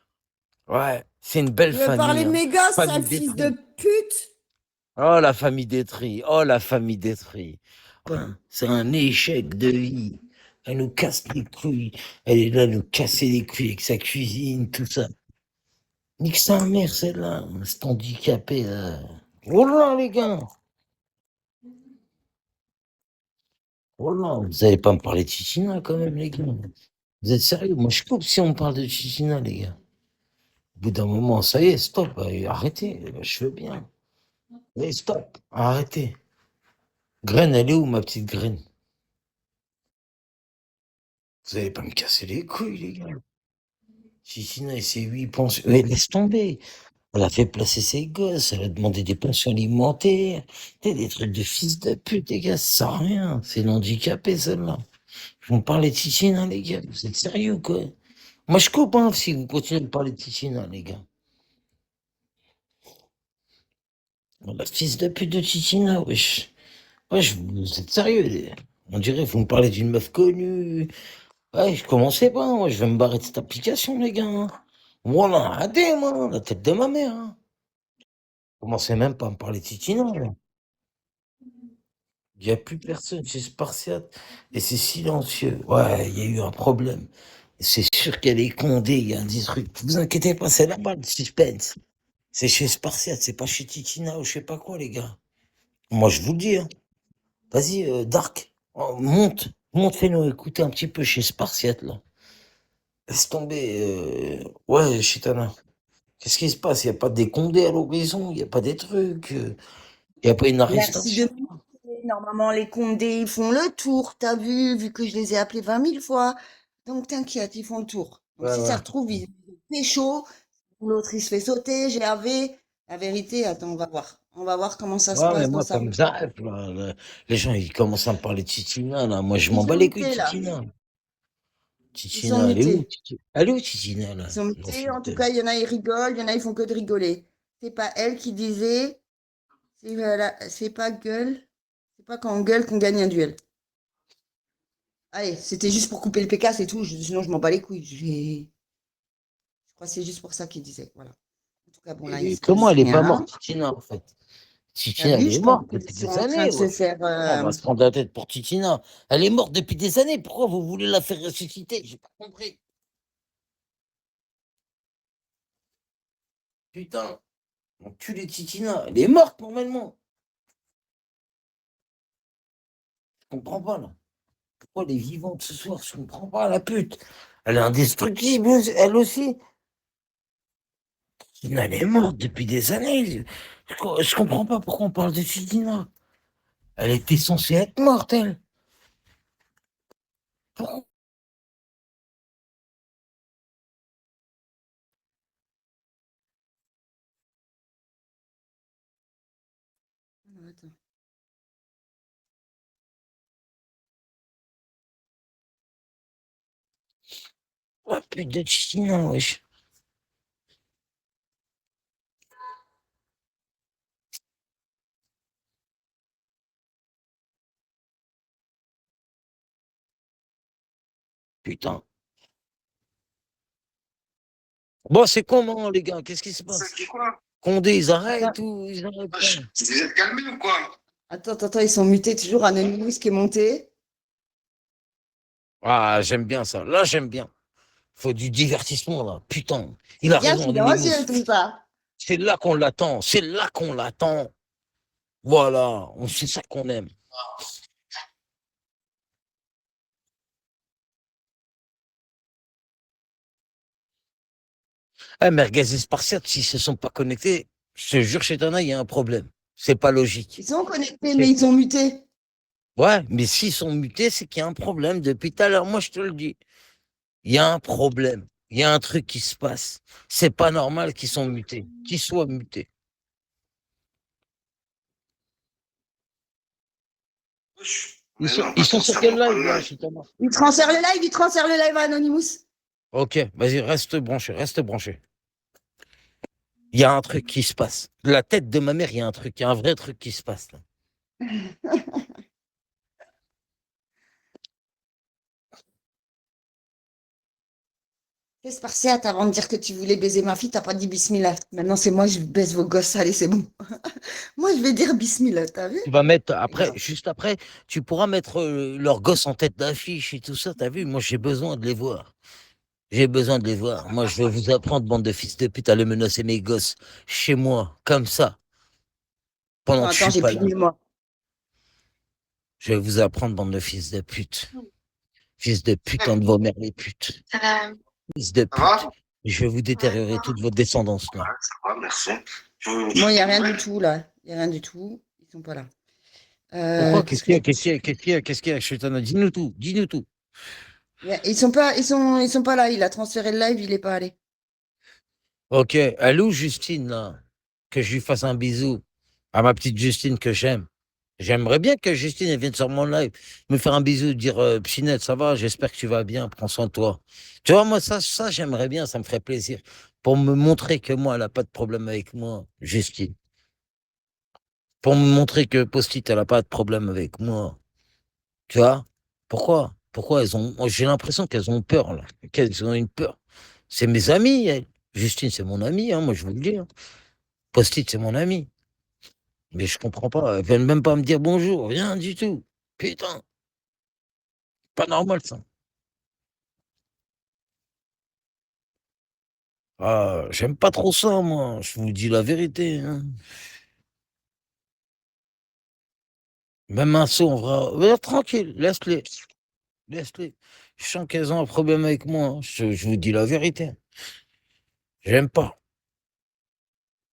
Ouais, c'est une belle tu veux parler famille, de hein. mes gosses, Famille sale fils de détruite. pute? Oh, la famille détruite. Oh, la famille détruite. Putain, c'est un échec de vie. Elle nous casse les couilles. Elle est là, nous casser les couilles avec sa cuisine, tout ça. Nique sa mère, celle-là. C'est handicapé. Oh là, les gars. Oh là, vous allez pas me parler de Chichina, quand même, les gars. Vous êtes sérieux? Moi, je coupe si on me parle de Chichina, les gars. Au bout d'un moment, ça y est, stop. Arrêtez. Je veux bien. Mais stop. Arrêtez. Graine, elle est où, ma petite graine? Vous allez pas me casser les couilles, les gars. Chichina et ses 8 pensions. Mais laisse tomber. Elle a fait placer ses gosses, elle a demandé des pensions alimentaires. Des trucs de fils de pute, les gars, ça sert à rien. C'est une handicapée, celle-là. Vous me parlez de Chichina, les gars. Vous êtes sérieux, quoi? Moi, je coupe, hein, si vous continuez de parler de Chichina, les gars. La fils de pute de Chichina, wesh. Wesh, vous êtes sérieux, on dirait, vous me parlez d'une meuf connue. Ouais, je commençais pas, moi, je vais me barrer de cette application, les gars, hein. Voilà, arrêtez, moi, la tête de ma mère, hein. Commencez même pas à me parler de Chichina, là. Il n'y a plus personne chez Spartiate et c'est silencieux. Ouais, il y a eu un problème. C'est sûr qu'il y a des condés, il y a des trucs. Vous inquiétez pas, c'est là-bas le suspense. C'est chez Spartiate, c'est pas chez Titina ou je sais pas quoi, les gars. Moi, je vous le dis, hein. Vas-y, Dark, oh, monte, fais-nous écouter un petit peu chez Spartiate, là. Laisse tomber. Ouais, Chitana. Qu'est-ce qui se passe? Il n'y a pas des condés à l'horizon, il n'y a pas des trucs, il n'y a pas une Merci de arrestation. m'écouter. Normalement, les Condés, ils font le tour, t'as vu que je les ai appelés 20 000 fois. Donc, t'inquiète, ils font le tour. Donc, Ouais, si ça ouais. retrouve, ils pécho, l'autre, il se fait sauter, GRV. La vérité, attends, on va voir. On va voir comment ça se Ouais, mais passe dans moi, sa ça me route. zappe, là. Les gens, ils commencent à me parler de Titina, là. Moi, je Ils m'en bats sont les couilles de mutés, là. Titina. Ils sont Titina, elle est où? mutés. Elle est où, Titina, là? Ils sont mutés. En tout L'infidèle. cas, il y en a, ils rigolent. Il y en a, ils font que de rigoler. C'est pas elle qui disait, c'est pas gueule. C'est pas quand on gueule qu'on gagne un duel. Allez, c'était juste pour couper le PK, c'est tout. Sinon, je m'en bats les couilles. Je crois que c'est juste pour ça qu'il disait. Voilà. En tout cas, bon, là, il Et se comment passe elle est pas rien. morte, Titina, en fait? T'as Titina, elle vu, est je pense morte qu'ils depuis sont des en train années, de se wesh. faire. On va se prendre la tête pour Titina. Elle est morte depuis des années. Pourquoi vous voulez la faire ressusciter? J'ai pas compris. Putain, on tue les Titina. Elle est morte normalement. Je comprends pas là. Pourquoi elle est vivante ce soir? Je comprends pas la pute. Elle est indestructible, elle aussi. Titina, elle est morte depuis des années. Je comprends pas pourquoi on parle de Titina. Elle était censée être morte, elle. Pourquoi? Attends. La pute de Titina, wesh. Putain. Bon, c'est comment, les gars? Qu'est-ce qui se Ça passe? dit quoi? Condé, ils Attends, arrêtent ou ils arrêtent pas? Vous êtes calmés ou quoi? attends, ils sont mutés toujours. Anonymous qui est monté. Ah, j'aime bien ça. Là, j'aime bien. Faut du divertissement, là. Putain. Il C'est a bien raison, silencieux Anonymous. tout ça. C'est là qu'on l'attend. C'est là qu'on l'attend. Voilà. C'est ça qu'on aime. Eh, Merguez et Spartiate, s'ils se sont pas connectés, je te jure, chez Tana, il y a un problème. C'est pas Ils logique. sont connectés, mais C'est- ils sont mutés. Ouais, mais s'ils sont mutés, c'est qu'il y a un problème. Depuis tout à l'heure, moi, je te le dis. Il y a un problème. Il y a un truc qui se passe. C'est pas normal qu'ils sont mutés. Qu'ils soient mutés. Mais non, Ils pas sont comme sur ça, quel moi, pas live, le là, live. chez Tana? Il transfère le live à Anonymous. Ok, vas-y, reste branché, reste branché. Il y a un truc qui se passe. La tête de ma mère, il y a un truc, il y a un vrai truc qui se passe là. Fais Spartiate, avant de dire que tu voulais baiser ma fille, t'as pas dit bismillah. Maintenant, c'est moi, je baise vos gosses. Allez, c'est bon. Moi, je vais dire bismillah, t'as vu? Tu vas mettre après, Regarde. juste après, tu pourras mettre leurs gosses en tête d'affiche et tout ça, t'as vu? Moi, j'ai besoin de les voir. J'ai besoin de les voir. Moi, je vais vous apprendre, bande de fils de pute, à aller menacer mes gosses chez moi, comme ça, pendant que je Attends, suis j'ai pas plus de là. mémoire. Je vais vous apprendre, bande de fils de pute. Fils de pute, on vos mères les putes. Fils de Ça va? pute. Je vais vous détériorer toute votre descendance là. Ouais, ça va, merci. Moi, il n'y a rien du tout, là. Il n'y a rien du tout. Ils sont pas là. Pourquoi? Qu'est-ce Qu'est-ce que qu'il y a? je Qu'est-ce qu'il y a? Qu'est-ce qu'il y a? Qu'est-ce qu'il y a, Chétana? Dis-nous tout. Dis-nous tout. Ils sont pas là. Il a transféré le live, il est pas allé. Ok. Allô, Justine, là. Que je lui fasse un bisou à ma petite Justine que j'aime. J'aimerais bien que Justine elle vienne sur mon live, me faire un bisou, dire Psinette, ça va, j'espère que tu vas bien, prends soin de toi. Tu vois, moi, ça j'aimerais bien, ça me ferait plaisir. Pour me montrer que moi, elle n'a pas de problème avec moi, Justine. Pour me montrer que Post-it, elle n'a pas de problème avec moi. Tu vois? Pourquoi? Pourquoi elles ont. J'ai l'impression qu'elles ont peur, là. Qu'elles ont une peur. C'est mes amis, elles. Justine, c'est mon ami, hein, moi, je vous le dis. Hein. Post-it, c'est mon ami. Mais je comprends pas. Elles veulent même pas me dire bonjour, rien du tout. Putain, pas normal, ça. Ah, j'aime pas trop ça, moi. Je vous dis la vérité. Hein. Même un saut, on va. Tranquille, laisse-les. Laisse-les. Je sens qu'elles ont un problème avec moi. Hein. Je vous dis la vérité. J'aime pas.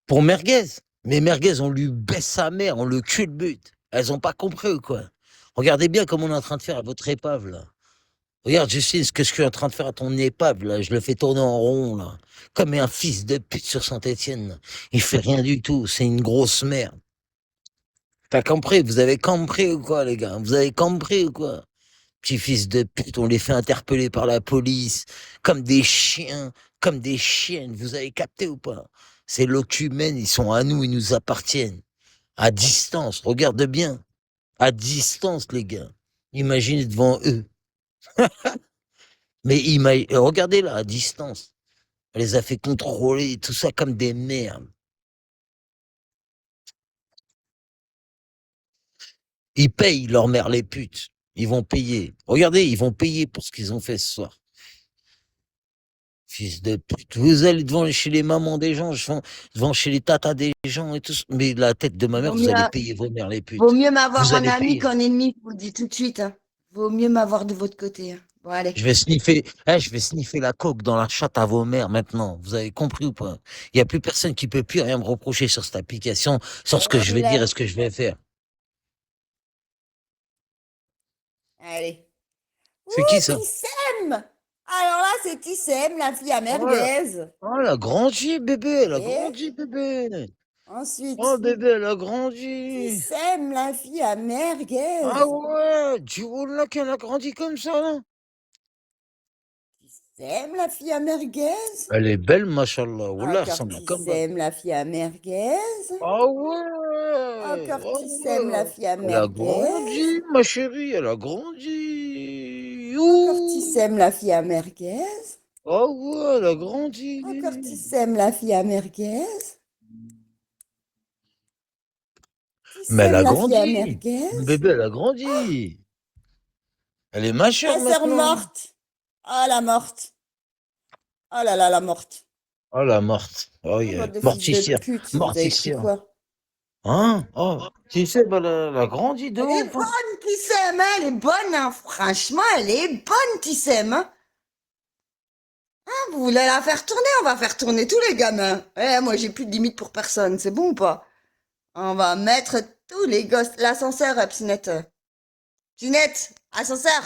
Pour Merguez. Mais Merguez, on lui baisse sa mère, on le culbute. Elles ont pas compris ou quoi? Regardez bien comme on est en train de faire à votre épave, là. Regarde, Justine, ce que je suis en train de faire à ton épave, là. Je le fais tourner en rond, là. Comme un fils de pute sur Saint-Étienne. Il fait rien du tout. C'est une grosse merde. T'as compris? Vous avez compris ou quoi, les gars? Vous avez compris ou quoi? Petits fils de pute, on les fait interpeller par la police, comme des chiens, comme des chiennes. Vous avez capté ou pas? C'est l'ocumène, ils sont à nous, ils nous appartiennent. À distance, regarde bien. À distance, les gars. Imaginez devant eux. Mais regardez là, à distance. Elle les a fait contrôler, tout ça comme des merdes. Ils payent leur mère les putes. Ils vont payer. Regardez, ils vont payer pour ce qu'ils ont fait ce soir. Fils de pute. Vous allez devant chez les mamans des gens, devant chez les tatas des gens et tout. Mais la tête de ma mère, Vaut vous allez mieux, payer vos mères les putes. vaut mieux m'avoir Vous en allez ami payer. qu'en ennemi, je vous le dis tout de suite. Hein. Vaut mieux m'avoir de votre côté. Hein. Bon, allez. Je vais sniffer la coke dans la chatte à vos mères maintenant. Vous avez compris ou pas? Il n'y a plus personne qui peut plus rien me reprocher sur cette application, sur ce que je vais dire et ce que je vais faire. Allez. C'est qui ça? Tissem. Alors là, c'est Tissem, la fille à merguez. Oh, elle a grandi, bébé, elle a grandi, bébé. Ensuite, Oh, bébé, elle a grandi. Tissem, la fille à merguez. Ah ouais, tu vois là qu'elle a grandi comme ça, là? Tissem, la fille à merguez. Elle est belle, machallah. Wallah, elle Encore ressemble à comme Tissem, la fille à merguez. Ah ouais. Encore Ah Tissem, la ouais. fille à Elle a merguez. grandi, ma chérie, elle a grandi. Encore Ouh. Tissem, la fille à merguez. Ah ouais, elle a grandi. Encore Tissem, la fille à merguez. Mais elle Tissem, a la fille à grandi. merguez. Bébé, elle a grandi. Elle est ma chère Ta sœur maintenant. morte. Oh, la morte. Oh là là, la morte. Oh, la morte. Oh, Oh, yeah. bande de fils de Morticière. pute. Vous avez pris Morticière. quoi? Hein? Oh, tu sais, bah, elle a grandi de Elle est ouf. Hein. bonne, Tissem, hein, elle est bonne, hein. Franchement, elle est bonne, Tissem. Hein. Hein, vous voulez la faire tourner? On va faire tourner tous les gamins. Eh, moi, j'ai plus de limite pour personne, c'est bon ou pas? On va mettre tous les gosses. L'ascenseur, Psinette. Psinette, ascenseur.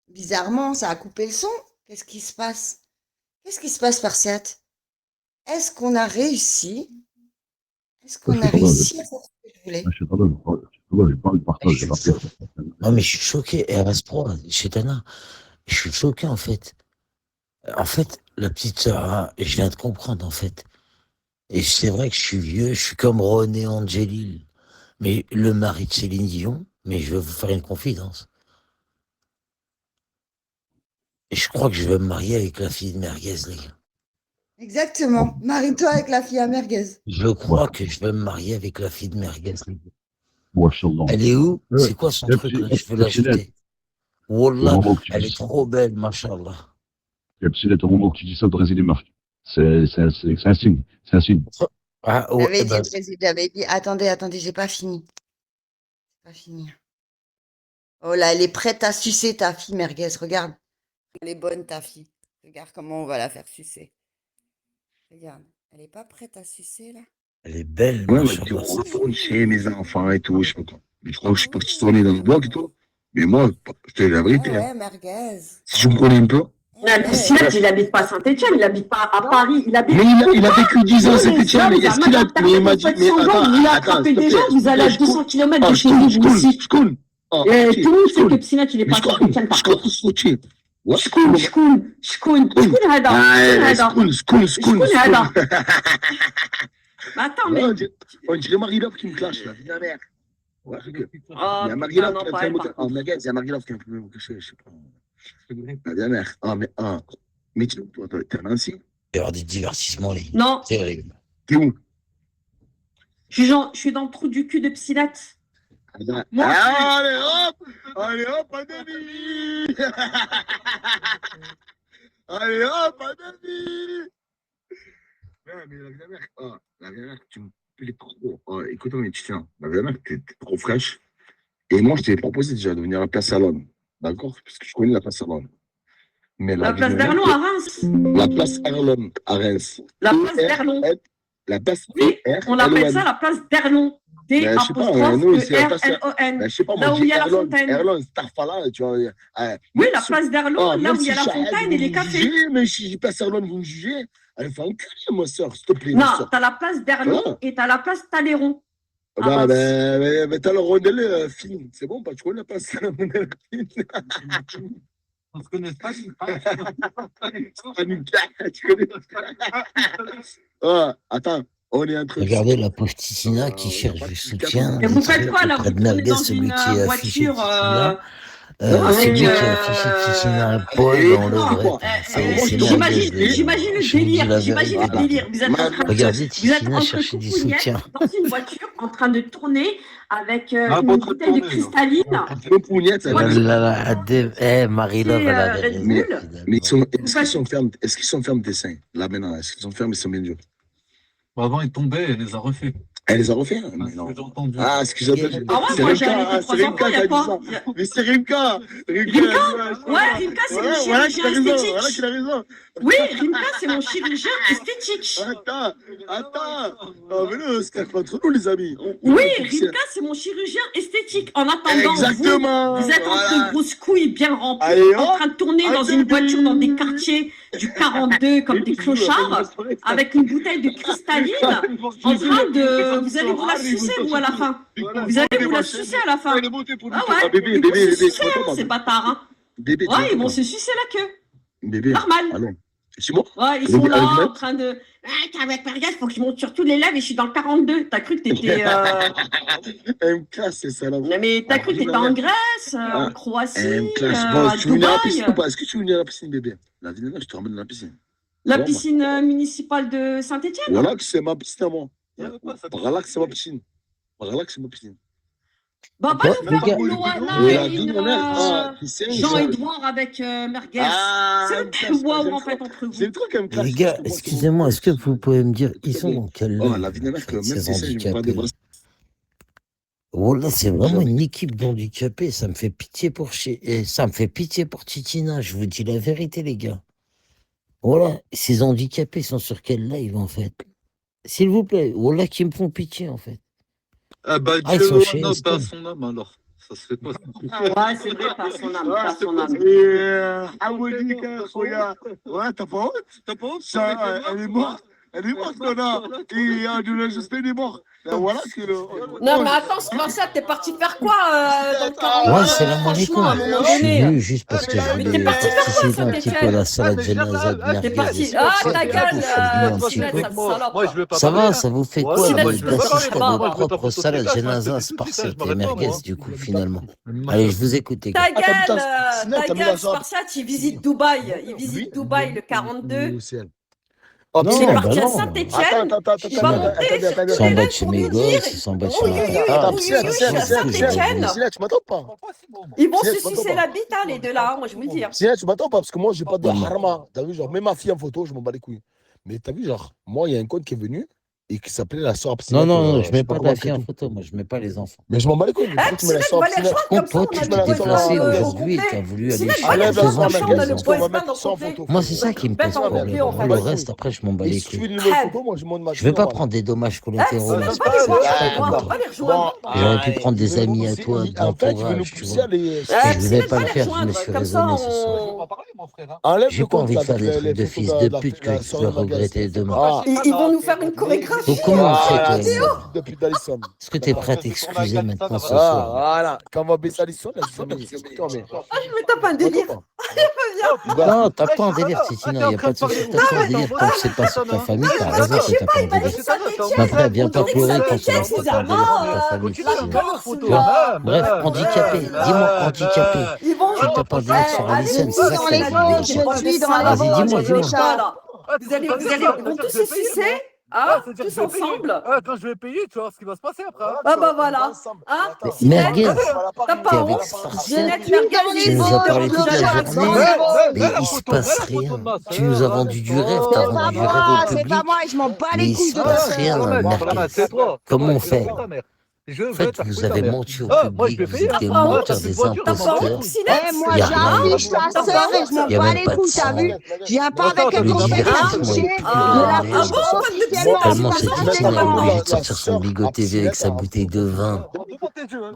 Bizarrement, ça a coupé le son. Qu'est-ce qui se passe? Qu'est-ce qui se passe, Spartiate? Est-ce qu'on a réussi? Est-ce qu'on a réussi à faire ce que je voulais? Non, mais je suis choqué. RS3, chez Tana. Je suis choqué, en fait. En fait, la petite sœur, hein, je viens de comprendre, en fait. Et c'est vrai que je suis vieux, je suis comme René Angélil. Mais le mari de Céline Dion, mais je vais vous faire une confidence. Et je crois que je vais me marier avec la fille de Merguez, les gars. Exactement. Marie-toi avec la fille à merguez. Je crois que je vais me marier avec la fille de Merguez, les gars. Elle est où? C'est quoi son truc, là? Je veux l'ajouter. Wallah, elle est trop belle, machallah. Au moment où tu dis ça, le Brésil est marqué. C'est un signe. C'est un signe. Ah, oh, J'avais dit, Brésil, j'avais dit. Attendez, j'ai pas fini. Pas fini. Oh là, elle est prête à sucer ta fille, merguez. Regarde. Elle est bonne, ta fille. Regarde comment on va la faire sucer. Regarde. Elle est pas prête à sucer, là? elle est belle, Ouais, machallah. tu retournes chez mes enfants et tout, je sais pas quoi. Mais je crois que je suis parti tourner dans le bloc et tout. Mais moi, je te dis la vérité. Ouais, Hein. merguez. Si tu me connais un peu. Mais Piscinette, il n'habite pas à Saint-Etienne, il n'habite pas à Paris. Il habite. Mais il a vécu 10 ans à Saint-Etienne. Mais est-ce qu'il a. Mais il m'a dit. Mais attends, il a attrapé des gens, vous allez à 200 km de chez lui, vous aussi. Tout le monde sait que Piscinette, il n'est pas à Saint-Etienne par contre. شكون هذا Attends, mais. On dirait Marie-Love qui me clash là. La mère. Ouais, il y a Marie-Love qui a fait un magasin. Il y a Marie-Love qui a un peu me cacher, je sais pas. La mère. Ah, mais tu t'es un Nancy. Il va y avoir des divertissements, les gars. Non, Terrible. T'es où? je suis dans le trou du cul de Piscinette. Moi, Allez hop! Allez hop, un demi! Allez hop, un demi! Ouais, mais la mère, tu me plais trop. Oh, écoute-moi, mais tu tiens, la mère, t'es trop fraîche. Et moi, je t'ai proposé déjà de venir à la place Salon. D'accord? Parce que je connais la place Salon. Mais la place d'Erlon à Reims. La place Erlon à Reims. La place d'Erlon. La place Oui, on appelle ça la place d'Erlon. D-apostrophe-E-R-L-O-N. Là où il y a la fontaine. Erlon, Starfala, tu vois. Oui, la place d'Erlon, là où il y a la fontaine et les cafés. Mais si je passe Erlon, vous me jugez. Elle fait enculer, ma soeur, s'il te plaît. Non, t'as la place d'Erlon et t'as la place Taléron. Bah, mais t'as le rondelle fine. C'est bon, tu connais la place rondelle fine. On se connaît pas, Tu connais. Oh, attends. On est en train de Regardez la pauvre Titina qui cherche du soutien. Et vous faites quoi là? Auprès Vous de tournez Merguez, dans celui une qui a affiché voiture Titina. avec, Celui qui a affiché Titina à poil dans le vrai. C'est Merguez, les gars. j'imagine le Je vous dis délire, la j'imagine vérité. le délire. Vous êtes en train de, Regardez vous êtes Titina entre chercher du coupounettes soutien. dans une voiture en train de tourner avec Ah, une pas trop bouteille de tourner, là. cristalline. Même Pougnette, ça Oh va. là là, Marie-Love, elle avait Red raison, Bull. Mais finalement. est-ce qu'ils sont fermes? Est-ce qu'ils sont fermes tes seins? Là maintenant, est-ce qu'ils sont fermes? Ils sont bien durs. Avant, il tombait, elle les a refait. Elle les a refait? Ah, Mais c'est non. ce que j'ai entendu. Ah, ce que j'appelle. Ah ouais, C'est moi j'ai Rimka, arrêté c'est 3 Rimka enfants, qui y a a dit quoi? ça. Mais c'est Rimka. Ouais, Rimka, c'est mon Voilà qu'il chirurgien a raison. Voilà esthétique. qu'il a raison. Oui, Rimka, c'est mon chirurgien esthétique. Attends. Non, mais nous, c'est pas entre nous, les amis. Oui, Rimka, c'est mon chirurgien esthétique. En attendant, Exactement. vous êtes entre Voilà. grosses couilles bien remplies, Allez, en hop. train de tourner dans une voiture dans des quartiers du 42 comme des clochards, avec une bouteille de cristalline, en train de... Vous allez vous la sucer, vous, à la fin. Vous allez vous la sucer à la fin. Ah ouais, Bébé, ils vont bébé, se bébé, sucer, hein, ces bâtards. Hein. Bébé, Ouais, ils vont se sucer la queue. Bébé. Normal. Allons. C'est bon? Ouais, ils sont là en train de... Ah, t'es avec Merguez, faut qu'ils montent sur tous les lèvres et je suis dans le 42. T'as cru que t'étais... MK, c'est ça là. Non, mais t'as cru que t'étais en Grèce, en Croatie, MK, à tu veux venir à la piscine ou Dubaï. pas? Est-ce que tu veux venir à la piscine, bébé? La vie je te ramène dans la piscine. La Bon, piscine municipale de Saint-Étienne. Voilà que c'est ma piscine à moi. Il y avait pas ça. Voilà que c'est ma piscine. Voilà que c'est ma piscine. Bah, Ouais, va nous les faire gars. Loana La et vie, une, mon mère, tu sais, Jean-Edouard avec Merguez. Ah, C'est le MK, waouh en fait entre c'est vous. le truc, MK. Les gars, excusez-moi, est-ce que vous pouvez me dire, ils sont dans quel Oh, level, la vie de en mec, fait, même ces si c'est, je vais pas handicapés? débrasser. Voilà, c'est vraiment une équipe d'handicapés. Ça me fait pitié pour ça me fait pitié pour Titina. Je vous dis la vérité, les gars. Voilà, ces handicapés sont sur quel live, en fait? S'il vous plaît, voilà qui me font pitié, en fait. Ah bah, Ah, ils Dieu sont chez non, pas Estelle. son âme alors. Ça se fait pas. Ouais, c'est vrai, pas son âme, pas son âme. Ouais, t'as pas honte? T'as pas honte? Ça, elle est morte. Elle est morte, Nona. Et Adula Jospin est mort. Ben voilà que. Non, mais attends, c'est pas ça, t'es parti faire quoi dans le 42? Ouais, c'est la Franchement, à un moment Je suis donné. venu juste parce que je Mais voulais t'es parti faire quoi, participer un petit peu à la salade Saint-Étienne? Genaza de Ah, Merguez. T'es parti. et c'est Ah, pour ça ta que gueule, je suis venu un petit Sinette, peu. sale salope. Moi, je vais pas Ça parler, va, hein. ça vous fait Ouais, quoi Sinette, là, tu peux pas d'assister parler, à moi. vos propres salades Genaza Spartiate et Merguez, du coup, finalement? Allez, je vous écoute, les Ta gars. gueule, Sinette, t'as mis la sorte. Spartiate, il visite Dubaï. Il visite Dubaï, le 42. Oh, Il est Non, parti bah à non. Saint-Étienne. Attends, Il va monter sur Ils tous s'en les battent lèvres chez pour mes nous dire gosses, ils s'en battent chez oui, mes oui, papas. oui, Je oui, suis oui, pas sûr que je vais Saint-Étienne. venir. Sinette, tu m'attends pas? Ils vont se Sinette, tu m'entends sucer pas? la bite, hein, les deux là, moi je vous le dis. Sinette, tu m'attends pas? Parce que moi, j'ai pas de Comment? harma. T'as vu, genre, même ma fille en photo, je m'en bats les couilles. Mais t'as vu, genre, moi, il y a un compte qui est venu et qui s'appelait la soeur Non, Sinette. non, je sais mets pas comment la fille et en tout. photo, moi, je mets pas les enfants. Mais je m'en bats les couilles. Mais Eh, pourquoi tu mets la Sinette soeur va les Sinette? rejoindre comme ça, Toi on qui a Tu le mets t'es la boys déplacé band au aujourd'hui et complet. t'as voulu aller Sinette, chez va les Enlève tes la rejoindre soeur comme ça, on a Merguez. le Est-ce qu'on boys va band mettre au ça en complet. photo? Moi, c'est ça qui me Bête pose en problème. complet, on Moi, fait le les reste, après, je m'en bats Et les si tu couilles. veux une nouvelle Crève. photo, moi, je monte ma Je vais pas normal. prendre des dommages Eh, collatéraux, Sinette, parce va que les c'est voir, je on va comprends. les rejoindre. J'aurais pu prendre des Il veut amis nous- à toi en fait, il veut nous d'entourage, tu pousser vois. à les. Et Eh, je voulais Sinette pas va le les faire, je me rejoindre, suis comme ça raisonné ce soir. On on... va parler, mon frère. Hein. Enlève J'ai le pas compte envie là de faire avec des les trucs de photos fils de de la pute que la je soeur vais de Merguez. regretter demain. Ah, Ils vont nous faire une chorégraphie. Donc comment on fait, voilà, toi, c'est Emma? le fils de pute d'Alison. Est-ce que tu es prêt à t'excuser maintenant ce Ah, soir? voilà. Quand on va baisser Alison, Alison, mais écoute-toi, mais. Ah, je me tape un délire. Non, t'as pas un délire, Titina, y a pas de souci. T'as pas un délire tant que c'est pas sur ta famille, t'as raison que t'as pas un délire. Mais après, viens pas pleurer quand ça va pas ton délire sur ta famille, Titina. Tu vois? Bref, handicapé, dis-moi handicapé. Ils vont... Tu tapes un délire sur Alison, c'est ça dans que les t'as vosges, dit. je suis dans les Vas-y, vosges, dis-moi, je dis-moi. vais pas. Vous allez ils vont tous se sucer, hein, tous ensemble. Ah, quand je vais payer, tu vois ce qui va se passer après. Hein. Ah bah voilà, hein, Mais Sinette, Merguez, t'as t'es pas avec honte. Spartiate. Jeannette Merguez, Tu nous as parlé toute la journée, mais la il se photo, passe la photo rien. de ma Tu nous as sœur, vendu du la rêve, photo. t'as c'est vendu pas du rêve moi, au c'est public, pas moi, je m'en bats mais les il couilles se de ta passe sœur. rien, Merguez. C'est toi. Comment on Je fait? vais ta mère. Je En vais fait, ta vous foutre ta avez mère. menti au Ah, moi, je public, vais vous payer. êtes des T'as pas honte, menteurs, c'est des une voiture, t'as pas imposteurs. honte, Sinette. Eh, moi, Y a rien. j'affiche ta T'as pas sœur et honte. je m'en Y a bats même les pas de couilles, t'as sang. vu? Je viens pas Attends, avec un Le attends, compte direct, affiché moi, il est plus de Ah, la blindé. ah bon, photo pas de officiellement. Tellement pas c'est besoin, Titina, il est maintenant. obligé de sortir son bigot TV avec sa bouteille de vin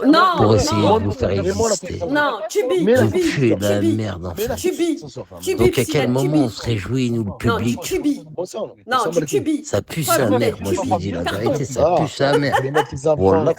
Non, pour essayer de non, nous faire exister. non, Tubi, Mais la Tubi, Tu es la Tubi, merde, en Mais la fait. Tubi, Tubi, Donc à quel Sinette, moment Tubi. on se réjouit, nous, le Non, du public? Tubi. On s'en Non, du Tubi. Ça pue Pas sa le mère, modèle, moi je Tubi, vous dis la carton. vérité, ça pue sa mère. Les mecs, les enfants. Wallah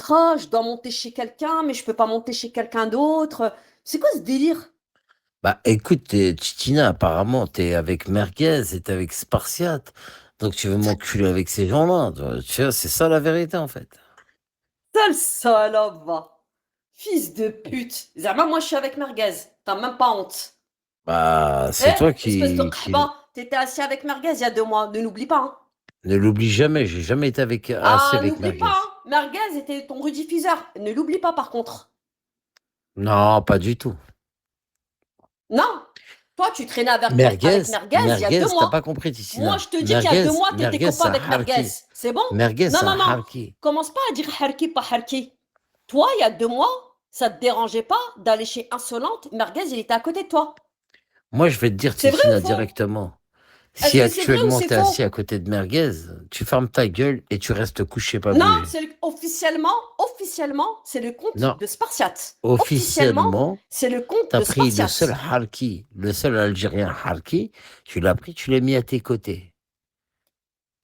contrat, je dois monter chez quelqu'un, mais je peux pas monter chez quelqu'un d'autre. C'est quoi ce délire? Bah écoute, Titina, apparemment, t'es avec Merguez et t'es avec Spartiate. Donc tu veux m'enculer avec ces gens-là. Tu vois, c'est ça la vérité en fait. Sale salope, va. Fils de pute. Zama, moi, je suis avec Merguez. T'as même pas honte. Bah, Eh, c'est toi espèce de qui khba. T'étais assis avec Merguez il y a 2 mois. Ne l'oublie pas, hein. ne l'oublie jamais. J'ai jamais été avec assez Ah, avec n'oublie Merguez. pas, hein. Merguez était ton rediffuseur. Ne l'oublie pas, par contre. Non, pas du tout. Non. Toi, tu traînais avec Merguez, Merguez il y a 2 t'as mois. pas compris, Moi, Titina. je te dis qu'il y a 2 mois, t'étais Merguez, copain c'est un avec Merguez. harki. C'est bon? Merguez, Non, c'est non, un non. harki. Commence pas à dire harki, pas harki. Toi, il y a 2 mois, ça te dérangeait pas d'aller chez Insolente. Merguez, il était à côté de toi. Moi, je vais te dire, C'est vrai Titina, ou faux? directement. Est-ce Si que c'est vrai ou actuellement c'est t'es assis faux? à côté de Merguez, tu fermes ta gueule et tu restes couché, pas Non, bouger. c'est officiellement, c'est le compte Non, de Spartiate. Officiellement, officiellement, c'est le compte t'as de pris le seul Spartiate. harki, le seul Algérien harki, tu l'as pris, tu l'as mis à tes côtés.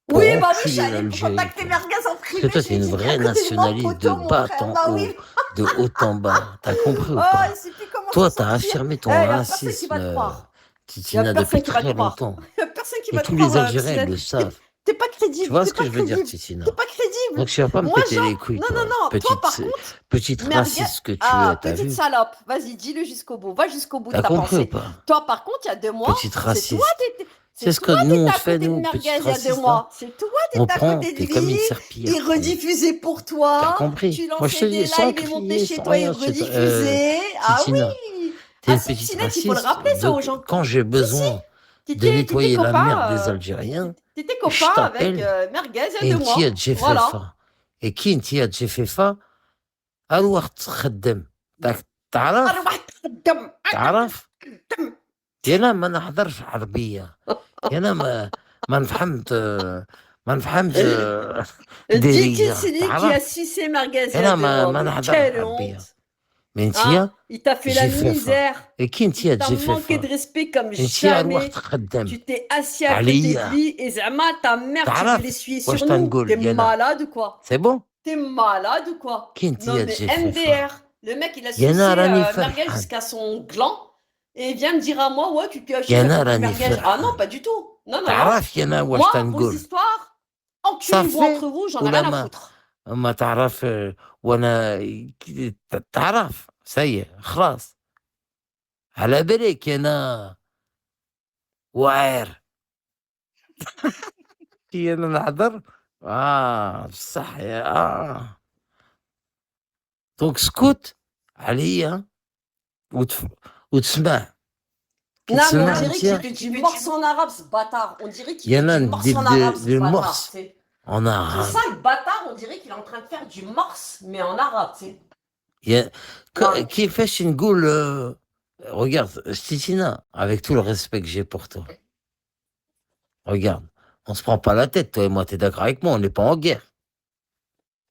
Pour Oui, bah oui, je suis enculer allée l'Algérie, contacter toi. Merguez en Parce que privé. toi, Je t'es lui ai une dit, viens à vraie côté de moi, nationaliste de poteau, mon bas frère. en Bah oui. haut, de haut en bas. T'as compris ou Oh, pas? il sait plus comment Toi, s'en t'as sortir. affirmé ton Eh, y a personne qui va racisme, te croire. Y a Titina, depuis personne qui va te très croire. longtemps. Y a personne qui Et va te tous les croire, Algériens Psylène. le savent. T'es pas Tu crédible. vois T'es ce que pas je veux dire, crédible. Titina? T'es pas crédible. Donc tu vas pas me Moi, péter les genre, couilles, non, toi. non, non. Toi, par contre, Petite Merguez. raciste que tu es, Ah, t'as petite vu? salope. Vas-y, dis-le jusqu'au bout. Va jusqu'au bout de T'as ta compris ou pensée. pas? Toi, par contre, il y a 2 mois, Petite c'est toi, raciste. C'est c'est ce que toi, nous t'étais on à fait, côté de nous, Merguez petite il y a 2 raciste, là. mois. C'est toi, On t'étais à prend, côté de t'es comme une lui. serpillière. Il rediffusait pour T'as toi. compris? Tu Moi, je te lançais des dis, sans lives, il montait crier, chez sans toi, il rien, rediffusait. Ah Titina, oui. t'es Ah une si, petite Psylène, il faut le raciste. rappeler ça aux Donc, gens. quand j'ai Si, si. besoin de T'étais nettoyer la merde des copain, Algériens, t'étais je copain avec t'appelle Merguez il y et a 2 انتيا mois. تجي Voilà. فيفا. Et qui انتيا تجي فيفا الوقت تخدم. تعرف أروح تخدم. تعرف يا انا ما نحضرش عربيه يا انا ما نفهمت ما نفهمش Dit-il ديريه celui qui a تعرف sucé Merguez il y انا a 2 mois. ما Mais نحضرش quelle عربيه honte. mais Hein? انتيا Il t'a fait la تجي فيفا misère. et qui Il انتيا t'a تجي manqué de فيفا respect comme انتيا الوقت jamais. تخدم Tu t'es assis à côté de عليا lui et Zama, ta mère, tu veux تعرف l'essuyer واش sur nous. تنقول T'es يا انا malade ou quoi? سي بون T'es malade ou quoi? كي Non انتيا mais تجي فيفا MDR. Le mec, il a يا انا sucé راني Merguez فرحان jusqu'à son gland. Et il vient me dire à moi, ouais, tu t'es assis يا à انا côté de راني Merguez. Ah non, فرحان pas du tout. Non, non, non. تعرف يا انا واش Moi, vos تنقول histoires, enculez-vous صافي entre vous, j'en ai ولا rien à ما foutre. ما تعرف وانا تعرف سيء خلاص على بالك انا واعر كي انا نهضر بصح دونك سكوت عليا وتسمع كي Non, mais on تسمع dirait qu'il انت fait du morse en arabe, ce bâtard. On dirait qu'il يا fait انا du morse ندير en arabe, ce le bâtard. morse Tu sais. en Ce arabe sale bâtard, on dirait qu'il est en train de faire du morse, mais en arabe, tu sais. يا Non. كيفاش نقول regarde Titina avec tout le respect que j'ai pour toi regarde on se prend pas la tête toi et moi t'es d'accord avec moi on n'est pas en guerre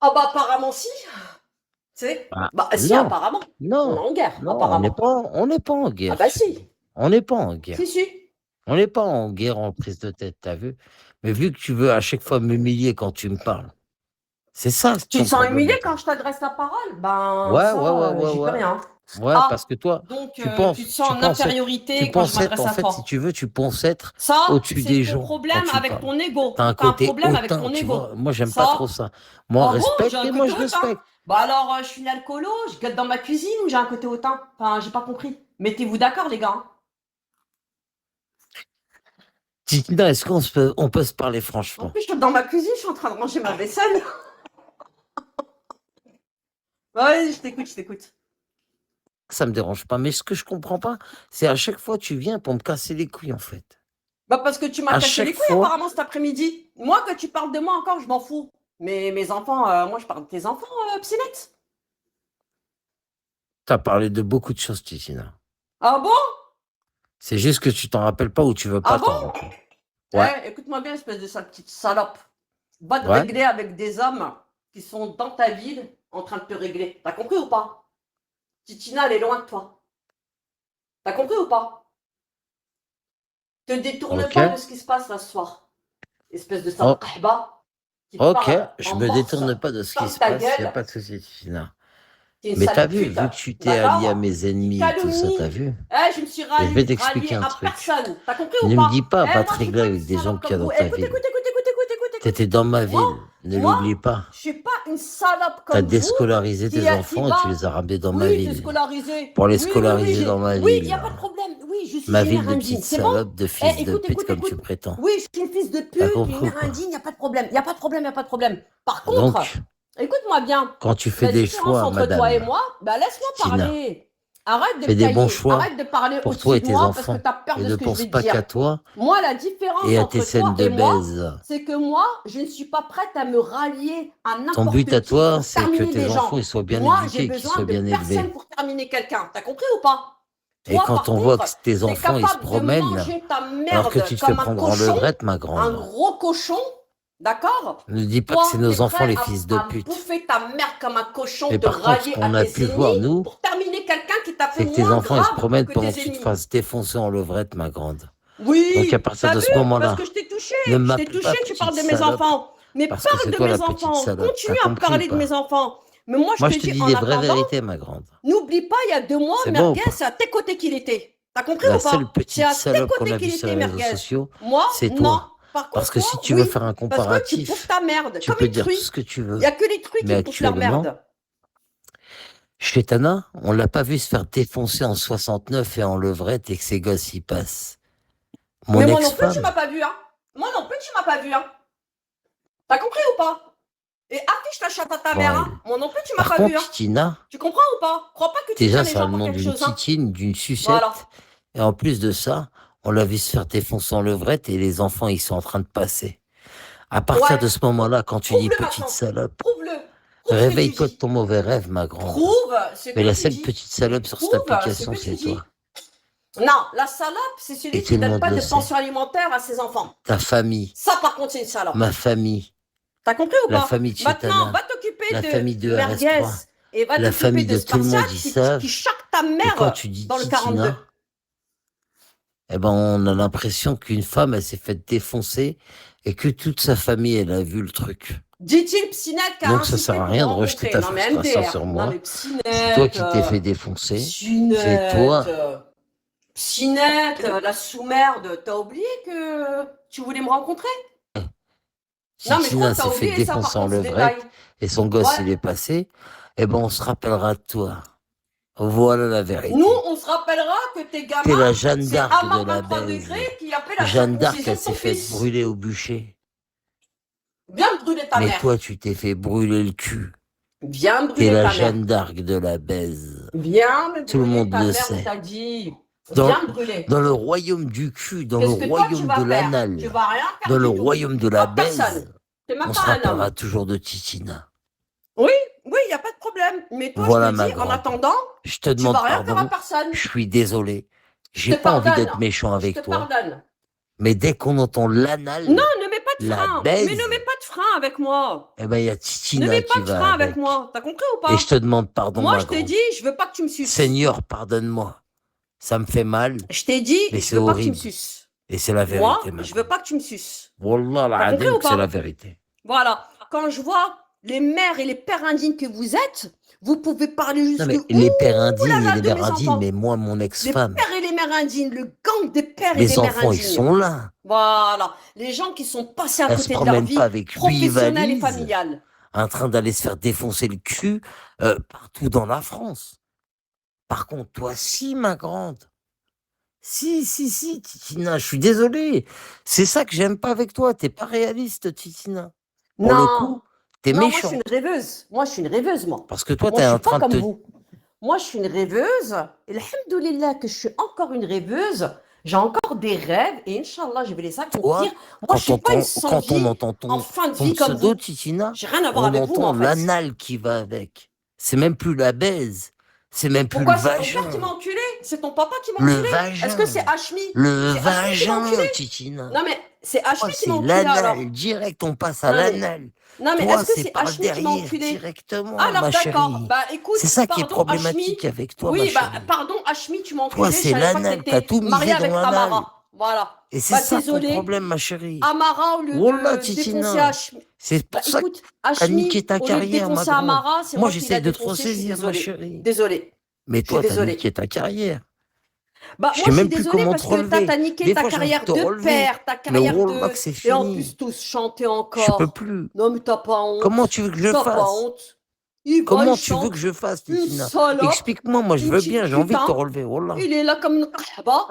Ah bah apparemment si, tu sais. Ah, Bah si, non apparemment. On est non en guerre, non apparemment. on n'est pas en Ah guerre bah chérie. si, On n'est pas en guerre si, si. on n'est pas en guerre en prise de tête t'as vu mais vu que tu veux à chaque fois m'humilier quand tu me parles c'est ça Tu ton te sens problème humilié quand je t'adresse la parole? Ben ouais ça, ouais ouais ouais j'y peux ouais rien. ouais Ah, parce que toi donc tu penses tu te sens en tu infériorité quand je penses être m'adresse en à fait toi. si tu veux tu penses être Ça, au-dessus c'est des ton gens quand problème tu avec parles ton ego. t'as un T'as un côté problème avec hautain, ton tu ego. vois. Moi, j'aime pas Ça. trop ça. Moi, Ah bon, j'ai respecte un et moi, côté je hautain. respecte. Bah alors, je suis une alcoolo, je gueule dans ma cuisine ou j'ai un côté hautain? Enfin, j'ai pas compris. Mettez-vous d'accord, les gars. Tina, est-ce on peut se parler En franchement? plus, je suis dans ma cuisine, je suis en train de ranger ma vaisselle. Ouais, je t'écoute, je t'écoute. Ça me dérange pas. Mais ce que je comprends pas, c'est à chaque fois, tu viens pour me casser les couilles, en fait. Bah parce que tu m'as À cassé les chaque couilles fois. apparemment cet après-midi. Moi, que tu parles de moi encore, je m'en fous. Mais mes enfants, moi je parle de tes enfants, Psynette. T'as parlé de beaucoup de choses, Tina. Ah bon? C'est juste que tu t'en rappelles pas ou tu veux pas Ah t'en bon? rappeler. Ouais. Eh, écoute-moi bien, espèce de sale petite salope. Va te Ouais. régler avec des hommes qui sont dans ta ville en train de te régler. T'as compris ou pas? Titina, elle est loin de toi. T'as compris ou pas? Te détourne Ok. pas de ce qui se passe là ce soir. Espèce de sale Oh. kahba qui Ok, parle je en me morse. détourne pas de ce qui Ferme se ta passe. Il n'y a gueule. pas de souci, Tina. T'es une Mais t'as sale vu pute. que tu t'es allié à D'accord? mes ennemis et tout ça, Calomnie. t'as vu? Je me suis Et je vais ralliée t'expliquer un à truc. personne. T'as compris ou Ne me pas? dis pas, va Moi, te je suis régler pas une avec des gens salope qu'il y a comme dans vous. ta Écoute, ville. écoute, écoute, écoute, écoute, écoute, écoute. T'étais dans ma Moi, ville, ne moi, l'oublie pas. je suis pas une salope T'as comme vous déscolarisé qui tes enfants et tu va. les as ramenés dans ma Oui, t'es ville. scolarisé. Pour les Oui, oui, oui, scolariser dans ma oui, il ville. n'y a pas de problème. Oui, je suis Ma une ville mère de indigne. petite C'est bon? salope, de fils de Écoute, pute écoute, comme tu écoute. prétends. Oui, je suis une fils de T'as pute, compris une ou mère pas? indigne, il n'y a pas de problème. Il n'y a pas de problème, il n'y a pas de problème. Par Donc, contre, écoute-moi bien. quand tu fais La des différence choix, entre toi et madame, moi, bah laisse-moi Tina, parler. Arrête de fais me des bons tailler. choix Arrête de parler pour toi au-dessus et de tes moi parce que enfants. tu as peur Et de ne ce que je pense vais te pas qu'à dire. toi Moi, la différence et à entre tes toi scènes de et moi, baise. c'est que moi, je ne suis pas prête à me rallier à Ton but à n'importe qui toi, pour c'est que terminer tes des enfants gens. ils soient bien Moi, j'ai éduqués, qu'ils besoin soient de bien élevés. personne pour terminer quelqu'un. T'as compris ou pas? Et Toi, quand par on voit que contre, tes t'es enfants ils se capable de promènent, manger ta alors que merde tu te fais comme un prendre en cochon, levrette, ma un grande. gros cochon, d'accord? Ne dis pas que c'est Toi, t'es nos enfants prêt les fils de à pute. bouffer ta merde comme un cochon, Mais te par contre, ce rallier à qu'on a tes pu voir, ennemis nous, pour terminer quelqu'un qui t'a fait c'est que tes moins enfants ils se grave promènent que pendant que tes tu te ennemis. fasses défoncer en levrette, ma grande. Donc à Oui, partir t'as de vu? ce Parce moment-là, que je t'ai touché. ne Je t'ai m'appelle touché, pas tu petite parles de mes salope, enfants. Mais parce que c'est parle de toi la mes petite enfants. salope. Continue T'as à compris ou parler de pas? mes enfants. Mais moi, je Moi, te je te dis, dis en des vraies attendant, vérités, ma grande. n'oublie pas, il y a 2 mois, C'est bon ou Merguez, pas? c'est à tes côtés qu'il était. T'as compris La ou seule pas? C'est petite à tes salope qu'on côtés a qu'il vue sur les était, réseaux Merguez. sociaux, Moi, c'est non. toi. Par Parce contre, que toi, si tu veux oui. faire un Parce que tu bouffes comparatif, ta merde, tu comme peux une dire tout truie. ce que tu Il veux. n'y a que les truies Mais qui bouffent leur actuellement, merde. chez Tana, on l'a pas vu se faire défoncer en 69 et en levrette et que ses gosses y passent. Mon Mais moi non plus, tu ex-femme, m'as pas vu, hein. Moi non plus, tu m'as pas vu, hein. T'as compris ou pas? Et affiche ta chatte à ta mère, hein. ouais. Moi non plus, tu m'as Par pas vu, contre, hein. Titina, Tu comprends ou pas? Crois pas que tu tiens déjà, les ça a gens le pour nom quelque d'une chose, hein. titine, d'une sucette. Voilà. Et en plus de ça, on l'a vu se faire défoncer en levrette et les enfants, ils sont en train de passer. À partir Ouais. de ce moment-là, quand tu dis Prouve-le petite maintenant. salope, Prouve-le. Prouve ce que tu réveille-toi de dis. ton mauvais rêve, ma grande. Prouve ce Mais que la tu seule dis. petite salope sur cette Prouve ce application, que tu c'est dis. toi. Non, la salope, c'est Et celui tout qui le donne monde pas le de sait. pension alimentaire à ses enfants. Ta famille, Ça, par contre, c'est une salope. ma famille, T'as compris ou la pas? famille de Maintenant, Chetana, va t'occuper la de famille de Merguez RS3, et va la t'occuper famille de de tout le monde, Spartiate ils savent qui choque ta que quand mère tu dis dans le 42. Titina, eh ben, on a l'impression qu'une femme, elle s'est faite défoncer et que toute sa famille, elle a vu le truc. Dit-il Psinette qui a Donc ça insisté sert à pour rien de rencontrer. rejeter ta Non mais frustration MDR. sur Non moi. mais C'est toi Psinette. qui t'es fait défoncer. C'est Psinette. toi. Psinette, la sous-merde. T'as oublié que tu voulais me rencontrer? Si Non mais je crois Tina que t'as s'est fait oublié ça par défoncer en contre ce détail. levrette et son gosse, Ouais. il est passé, eh ben, on se rappellera de toi. Voilà la vérité. Nous, on se rappellera que tes T'es gamins, la Jeanne c'est d'Arc Amar de la 23 baise. degrés qui a fait la Jeanne d'Arc, circoncision elle de son s'est fait fils. brûler au bûcher. Viens brûler ta Mais mère. toi, tu t'es fait brûler le cul. Viens T'es brûler la ta mère. Jeanne d'Arc de la baise. Viens me Tout le brûler monde ta le mère, on sait. t'a dit. Dans, Viens me brûler. dans le royaume du cul, dans le Qu'est-ce que toi tu royaume vas de faire? l'anal, Tu vas rien faire dans le du tout. royaume de la Toi, personne. baise, T'es même on se pas un rappellera homme. toujours de Titina. Oui, oui, il n'y a pas de problème. Mais toi, Voilà je te ma dis, en grande. attendant, Je te tu demande vas rien faire à pardon. personne. Je suis désolé. Je J'ai te pas envie pardonne. d'être méchant Je avec te toi. pardonne. Mais dès qu'on entend l'anal, Non, ne mets pas de la frein. Mais baise, ne mets pas de frein avec moi. eh ben, il y a Ne Titina mets pas qui de va frein avec avec. moi. T'as compris ou Et pas? je te demande pardon, Moi, ma je t'ai grande. dit, je veux pas que tu me suces. Seigneur, pardonne-moi. Ça me fait mal, Je t'ai dit, mais je c'est veux pas que tu me horrible. suces. Et c'est la vérité, Moi, ma je veux grande. pas que tu me suces. Wallah, la T'as compris adem ou que c'est la pas? vérité. Voilà. Quand je vois les mères et les pères indignes que vous êtes, vous pouvez parler Non, jusque mais où les pères là indignes et là les de mères mes indignes, enfants. mais moi, mon Les ex-femme, pères et les mères indignes, le gang des pères et mes des mères enfants, ils indignes. sont là. Voilà. Les gens qui sont passés à Elle se côté de leur promène vie pas avec 8 professionnelle et valises, familiale. en train d'aller se faire défoncer le cul partout dans la France. Par contre, toi, si, ma grande. Si, Titina, je suis désolé. C'est ça que j'aime pas avec toi. T'es pas réaliste, Titina. Pour le Non, coup, t'es non, moi je méchant. suis une rêveuse. Moi je suis une rêveuse, moi. Parce que toi, Moi t'es je en suis pas train de comme te... vous. Moi je suis une rêveuse. Et alhamdoulilah que je suis encore une rêveuse. J'ai encore des rêves et Inch'Allah, je vais les accomplir. Toi, Moi quand je suis pas une quand on sans-vie entend en ton, fin de ton vie comme pseudo, vous. Titina, J'ai rien à voir on avec vous, moi, entend en fait. l'anal qui va avec. C'est même plus la baise. C'est même plus Pourquoi le c'est ton père qui vagin. m'a enculé? C'est ton papa qui m'a Le enculé? Est-ce que c'est vagin. Hashmi? Le C'est Hashmi qui m'a vagin, enculé? Titina. Non mais c'est Toi, Hashmi qui c'est m'a enculé alors. l'anal. Direct, on passe à Non mais, l'anal. non, mais Toi, est-ce que c'est c'est par Hashmi qui m'a derrière, enculé? directement, Alors ma d'accord, chérie. bah écoute, C'est ça qui est pardon problématique Hashmi. avec toi, ma Oui, bah chérie. pardon Hashmi, tu m'as Toi, enculé, je c'est savais pas que l'anal. T'as t'étais tout marié misé dans avec l'anal. Tamara. Voilà. Et c'est Bah, ça ton désolé. problème, ma chérie. Amara, au lieu Wallah, de défoncer Titina. Hachmi. C'est Bah, pour ça que écoute, t'as Hachmi, niqué ta au lieu de carrière, ma défoncer grande. Amara, c'est Moi, moi qui j'essaie l'a de te défoncé, je suis ressaisir, ma désolée. chérie. Désolée. Mais Je suis toi, t'as désolée. niqué ta carrière. Bah, Je moi, sais je suis même plus désolée comment parce te que relever. t'as niqué Des ta fois, j'ai envie de carrière te de relever. père, ta Mais carrière wallah de... que c'est Et en fini. plus, tous chanter Je peux encore. plus. Non, mais t'as pas Comment honte. tu veux que je T'as pas fasse? honte. Il va, il Comment tu veux que chante. je fasse, Une Titina? salope. Explique-moi, moi, je Une veux petite bien, j'ai envie de te putain. relever, wallah. Il est là comme une kahba.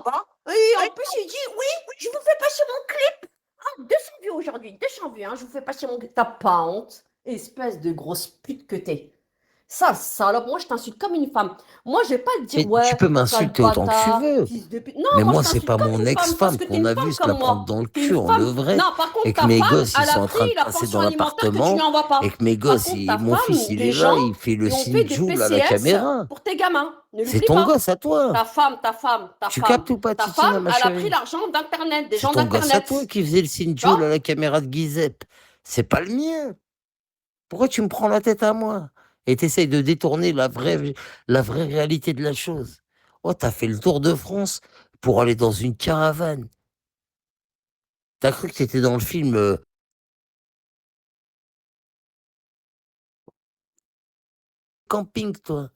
Et en plus, il dit, oui, je vous fais passer mon clip. Ah, 200 vues aujourd'hui, 200 vues, hein, je vous fais passer mon clip. T'as pas honte, espèce de grosse pute que t'es. Ça, salope, moi je t'insulte comme une femme. Moi je vais pas te dire, Mais tu ouais, peux sale m'insulter autant que tu bâtard, veux. fils de pute. Non, Mais moi moi, je c'est t'insulte pas comme mon une femme parce ex-femme que t'es qu'on une a femme vu se la comme prendre moi. dans le T'es cul une en femme. le vrai. Non, par Et contre, que ta mes femme, gosses, ils elle sont a en train de pris la passer pension dans alimentaire que tu l'appartement. lui envoies pas. Et que mes Par gosses, contre, ta mon fils, femme, il des est là, gens il fait le lui ont signe fait des Joule à la PCS caméra. pour tes gamins. Ne C'est l'oublie ton pas. gosse à toi. Ta femme, Tu captes ou pas, ta Titina, femme, ma elle a pris chérie? l'argent d'Internet, des C'est gens ton gosse à toi d'Internet. qui faisait le signe Tu Joule à vois? la caméra de Guizep. C'est pas le mien. Pourquoi tu me prends la tête à moi? Et t'essayes de détourner la vraie réalité de la chose. Oh, t'as fait le tour de France pour aller dans une caravane. T'as cru que t'étais dans le film Camping, toi.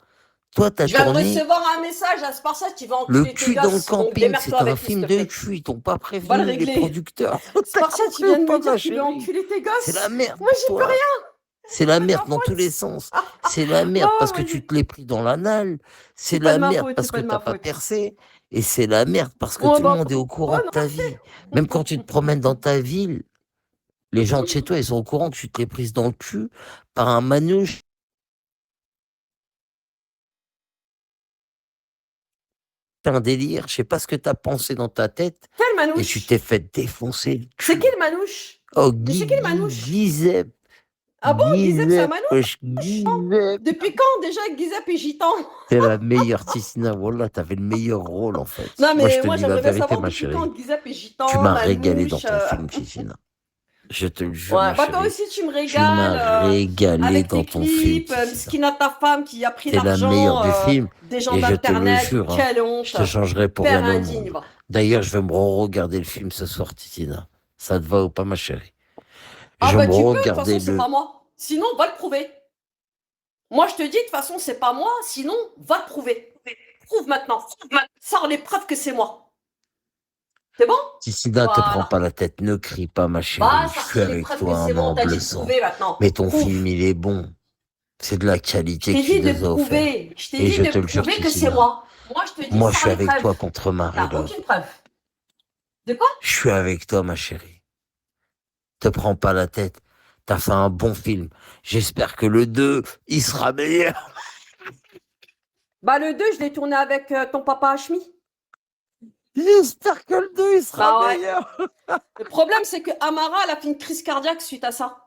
Toi, t'as Je viens de tourné recevoir un message à Sparsa, tu vas le enculer tes cul dans le gosses. Donc camping. démerde-toi C'est un avec lui, s'il film te de plaît. cul. Ils t'ont pas Balle prévenu, les réglée. producteurs. T'as Sparsa, tu compris viens ou de pas, me dire ma que tu veux chérie? enculer tes C'est gosses. la merde Moi, pour j'y peux toi. rien. C'est la C'est pas de merde ma dans tous les faute. sens. C'est la merde parce Oh, que tu te l'es pris dans l'anal. C'est c'est pas la de ma merde faute, parce c'est que pas de t'as ma pas faute. percé. Et c'est la merde parce que Oh, tout le bah, monde est au courant de bonne ta vie. Même quand tu te promènes dans ta ville, les gens de chez toi, ils sont au courant que tu te l'es prise dans le cul par un manouche. C'est un délire. Je sais pas ce que t'as pensé dans ta tête. Quelle Et tu manouche? t'es fait défoncer le C'est cul. qui le manouche? Oh, Mais c'est qui le manouche? Guizep. Ah bon, Guizep, c'est un Guizep. manouche? wesh, Guizep. Depuis quand déjà Guizep est gitan? T'es la meilleure, Tissina. Voilà, t'avais le meilleur rôle, en fait. Non, Moi, je mais te moi, dis la j'aimerais bien vérité, savoir ma depuis quand chérie. Guizep est Tu gitan, m'as régalé dans manouche. ton film, Tissina. Je te le jure, Ouais, ma bah toi chérie. aussi, tu me Tu m'as régales régalé avec dans tes ton film, clips, Tissina. Skina ta femme qui a pris T'es la meilleure l'argent du film. des gens Et je te le d'Internet. jure, hein, Quelle honte. je te changerai pour Père rien au indigne, monde. va. D'ailleurs, je vais me regarder le film ce soir, Tissina. Ça te va ou pas, ma chérie? Ah Je vais bah me tu peux, de toute regarder façon, c'est pas moi. Sinon, va le prouver. Moi, je te dis, de toute façon, c'est pas moi, sinon, va le prouver. Prouve maintenant. Sors les preuves que c'est moi. C'est bon? Tissina, te prends Voilà. pas la tête, ne crie pas, ma Va chérie. Je suis sortir les avec preuves que toi, c'est un moi. On t'a dit humble de sang. prouver maintenant. Mais ton Prouve. film, il est bon. C'est de la Je qualité t'ai que tu dit de nous as offert. prouver. Je t'ai Et dit je de te le jure, prouver que c'est Tissina. moi. Moi, je te dis, Moi, je sors suis les avec preuves. toi contre Marie T'as Love. aucune preuve. De quoi? Je suis avec toi, ma chérie. Te prends pas la tête. T'as fait un bon film. J'espère que le 2, il sera meilleur. Bah, le 2, je l'ai tourné avec ton papa Hachmi. J'espère que le 2, il sera Bah ouais. meilleur. Le problème, c'est que Amara, elle a fait une crise cardiaque suite à ça.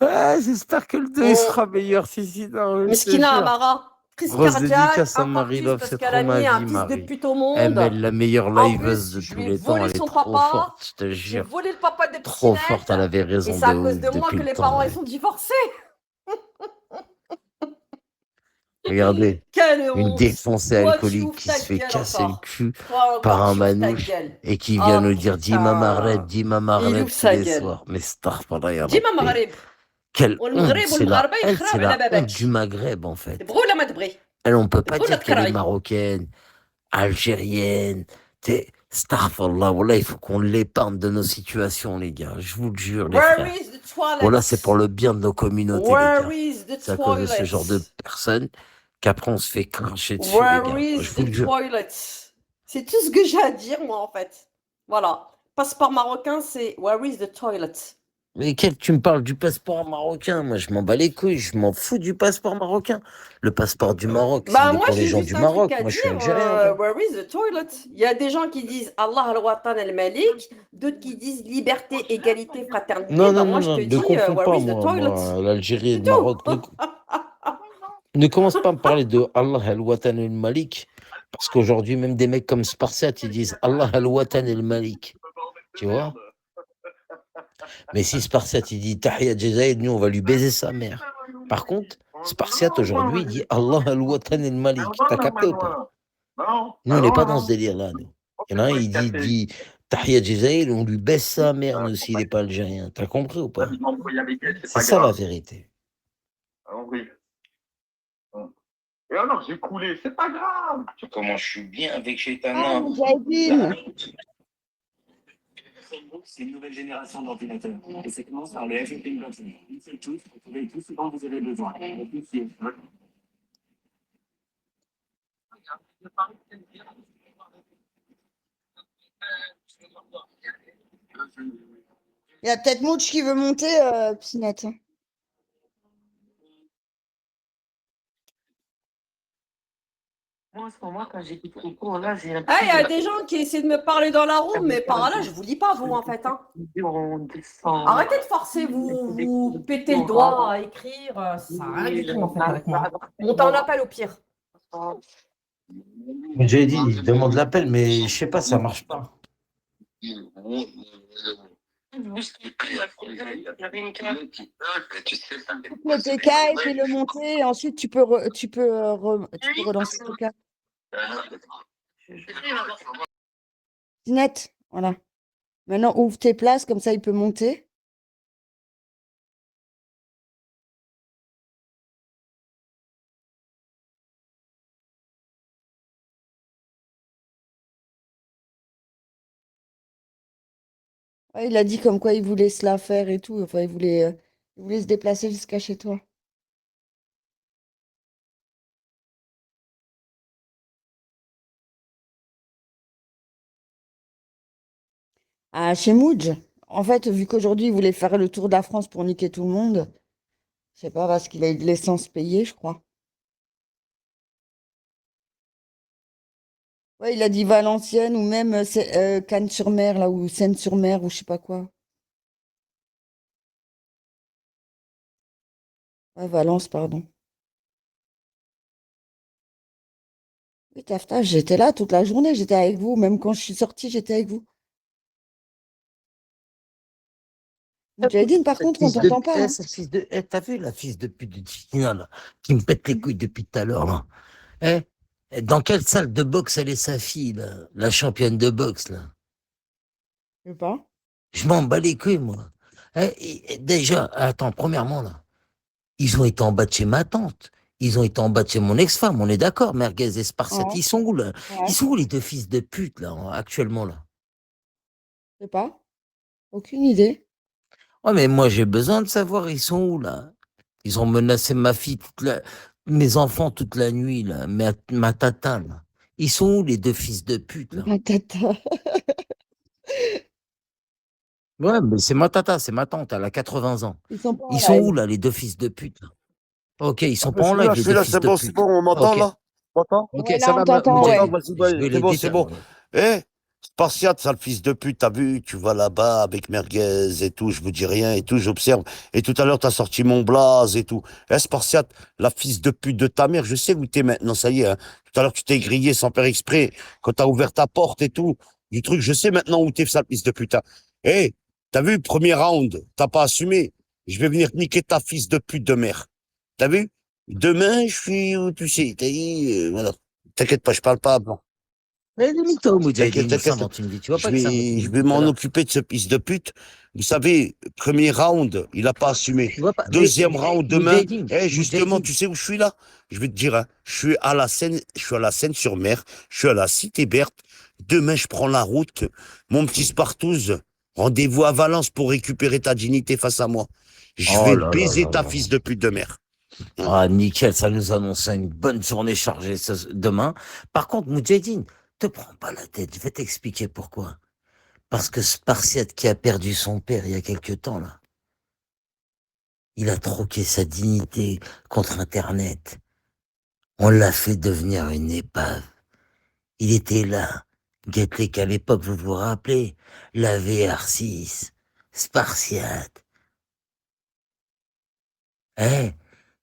Ouais, j'espère que le 2, il sera meilleur. Si, non, je te Miskina jure. Amara, crise Grosse cardiaque, dédicace à Marie infarctus Love, parce c'est qu'elle trop a ma mis un vie, fils de Marie. pute au Elle monde. est la meilleure En liveuse plus, de je tous lui ai les temps. volé Elle est son trop papa. forte, je te J'ai jure. volé le papa de Trop Petite forte, elle avait Et raison c'est à de cause ouf de moi depuis que le les temps. parents Ouais. ils sont divorcés. Regardez, Quelle une honte. défoncée Toi, tu alcoolique ouvres qui ta se fait gueule casser le encore. cul Toi par encore, un tu ouvres ta manouche gueule. et qui vient Oh nous dire Dima Maghreb, putain. Dima Il Maghreb ouvre tous sa les gueule. soirs. Mais starfallah ya Dis-moi Rabbi. Maghreb. Quelle honte, والمغرب c'est la والمغاربة honte, c'est يخرب la على honte باباك. du Maghreb en fait. تبغي ولا ما تبغي؟ Elle, on peut pas تبغي ولا dire qu'elle est تكرهي؟ marocaine, algérienne. Starfallah, voilà, il faut qu'on l'épargne de nos situations, les gars. Je vous le jure, les Where frères. is the toilet? Voilà, c'est pour le bien de nos communautés, les Where gars. is the C'est à cause de ce toilet? genre de personnes qu'après on se fait cracher dessus, les Where gars. is Je vous le the jure. toilet? C'est tout ce que j'ai à dire, moi, en fait. Voilà. Passeport marocain, c'est Where is the toilet? Mais tu me parles du passeport marocain? Moi, je m'en bats les couilles. Je m'en fous du passeport marocain. Le passeport du Maroc, Bah, c'est moi, pour les j'ai gens juste du un Maroc. truc à Moi, je suis dire. algérien. Where is the toilet? Il y a des gens qui disent Allah al-Watan al-Malik, d'autres qui disent liberté, égalité, fraternité. Non, Bah, non, moi, non, je non, te ne dis, confonds where pas, is the moi, toilet? l'Algérie et C'est le tout. Maroc. Ne commence pas à me parler de Allah al-Watan al-Malik, parce qu'aujourd'hui, même des mecs comme Spartiate, ils disent Allah al-Watan al-Malik. Tu vois? Mais si Spartiate, il dit Tahia Jazaïd, nous, on va lui baiser sa mère. Par contre, Spartiate, aujourd'hui, il dit Allah al-Watan al-Malik. T'as capté ou pas? Nous, on n'est pas dans ce délire-là, nous. Il y en a un, il dit Tahia Jezaïl, on lui baisse sa mère, nous, s'il n'est pas algérien. T'as compris ou pas? C'est ça la vérité. Et alors, j'ai coulé, c'est pas grave. Comment je suis bien avec Ah, Shaitana. Moudjahidine. C'est une nouvelle génération d'ordinateurs. Et ça commence par le FFP Platine. Une seule touche, vous trouvez tout ce dont vous avez besoin. Et puis, Il y a peut-être Mouch qui veut monter, Pinette. Moi, en ce moment, quand j'écoute les cours, là, j'ai Ah, il y a des gens qui essaient de me parler dans la room, mais par là, je vous lis pas, vous, en fait. Hein. Arrêtez de forcer, vous pétez le doigt à écrire, ça sert à rien du tout, en fait, avec moi. Montez en appel au pire. J'ai dit, il demande l'appel, mais je sais pas, ça marche pas. Le TK et puis le monter, et ensuite tu peux relancer le TK. Pinette, voilà. Maintenant, ouvre tes places, comme ça il peut monter. Ouais, il a dit comme quoi il voulait se la faire et tout. Enfin, il voulait se déplacer jusqu'à chez toi. Ah, chez Moudj. En fait, vu qu'aujourd'hui, il voulait faire le tour de la France pour niquer tout le monde, je sais pas, parce qu'il a eu de l'essence payée, je crois. Ouais, il a dit Valenciennes ou même Cannes-sur-Mer, là, ou Seine-sur-Mer, ou je sais pas quoi. Ouais, Valence, pardon. Oui, Tafta, j'étais là toute la journée, j'étais avec vous. Même quand je suis sortie, j'étais avec vous. Moudjahidine, par contre, on t'entend pas. Hein. T'as vu la fils de pute de Tina, là, qui me pète les couilles depuis tout à l'heure, là? Dans quelle salle de boxe elle est sa fille, là, la championne de boxe, là? Je sais pas. Je m'en bats les couilles, moi. Déjà, attends, premièrement, là, ils ont été en bas de chez ma tante. Ils ont été en bas de chez mon ex-femme, on est d'accord, Merguez et Spartiate. Ouais. Ils sont où, là? Ouais. Ils sont où, les deux fils de pute, là, actuellement, là? Je sais pas. Aucune idée. Ouais, mais moi, j'ai besoin de savoir, ils sont où, là? Ils ont menacé ma fille, mes enfants toute la nuit, là, ma tata, là. Ils sont où, les deux fils de pute, là? Ma tata. Ouais, mais c'est ma tata, c'est ma tante, elle a 80 ans. Ils sont pas en Ils sont où, live. là, les deux fils de pute, là? Ok, ils sont Ah, pas en live, je les suis deux là, fils c'est de bon, c'est pute. bon, on m'entend Ok, là? On m'entend? ok, Ouais, ça là, va, on t'entend, Ouais. ouais. Vas-y, je bye. vais C'est bon, l'aider, c'est bon. Spartiate, sale fils de pute, t'as vu, tu vas là-bas avec Merguez et tout, je vous dis rien et tout, j'observe. Et tout à l'heure, t'as sorti mon blaze et tout. Spartiate, la fils de pute de ta mère, je sais où t'es maintenant, ça y est. Hein. Tout à l'heure, tu t'es grillé sans faire exprès, quand t'as ouvert ta porte et tout. Du truc, je sais maintenant où t'es, sale fils de pute. Hein. T'as vu, premier round, t'as pas assumé. Je vais venir niquer ta fils de pute de mère. T'as vu? Demain, je suis où tu sais, t'as dit, voilà. T'inquiète pas, je parle pas blanc. Mais les mythos, Moudjahidine, il T'inquiète. s'invente une vie. Tu vois pas que c'est un autre Je mythe vais tout à m'en l'heure. occuper de ce fils de pute. Vous savez, premier round, il a pas assumé. Tu vois pas, mais Deuxième round demain. Moudjahidine, Justement, Moudjahidine, tu sais où je suis là? Je vais te dire, hein, je suis à la Seine-sur-Mer, je suis à la Cité Berthe. Demain, je prends la route. Mon petit Spartouze, rendez-vous à Valence pour récupérer ta dignité face à moi. Je oh vais là là baiser là ta là. fils de pute de mère. Ah, nickel, ça nous annonce une bonne journée chargée demain. Par contre, Moudjahidine, te prends pas la tête, je vais t'expliquer pourquoi. Parce que Spartiate qui a perdu son père il y a quelque temps, là, il a troqué sa dignité contre Internet. On l'a fait devenir une épave. Il était là. Guettez qu'à l'époque, vous vous rappelez, la VR6, Spartiate.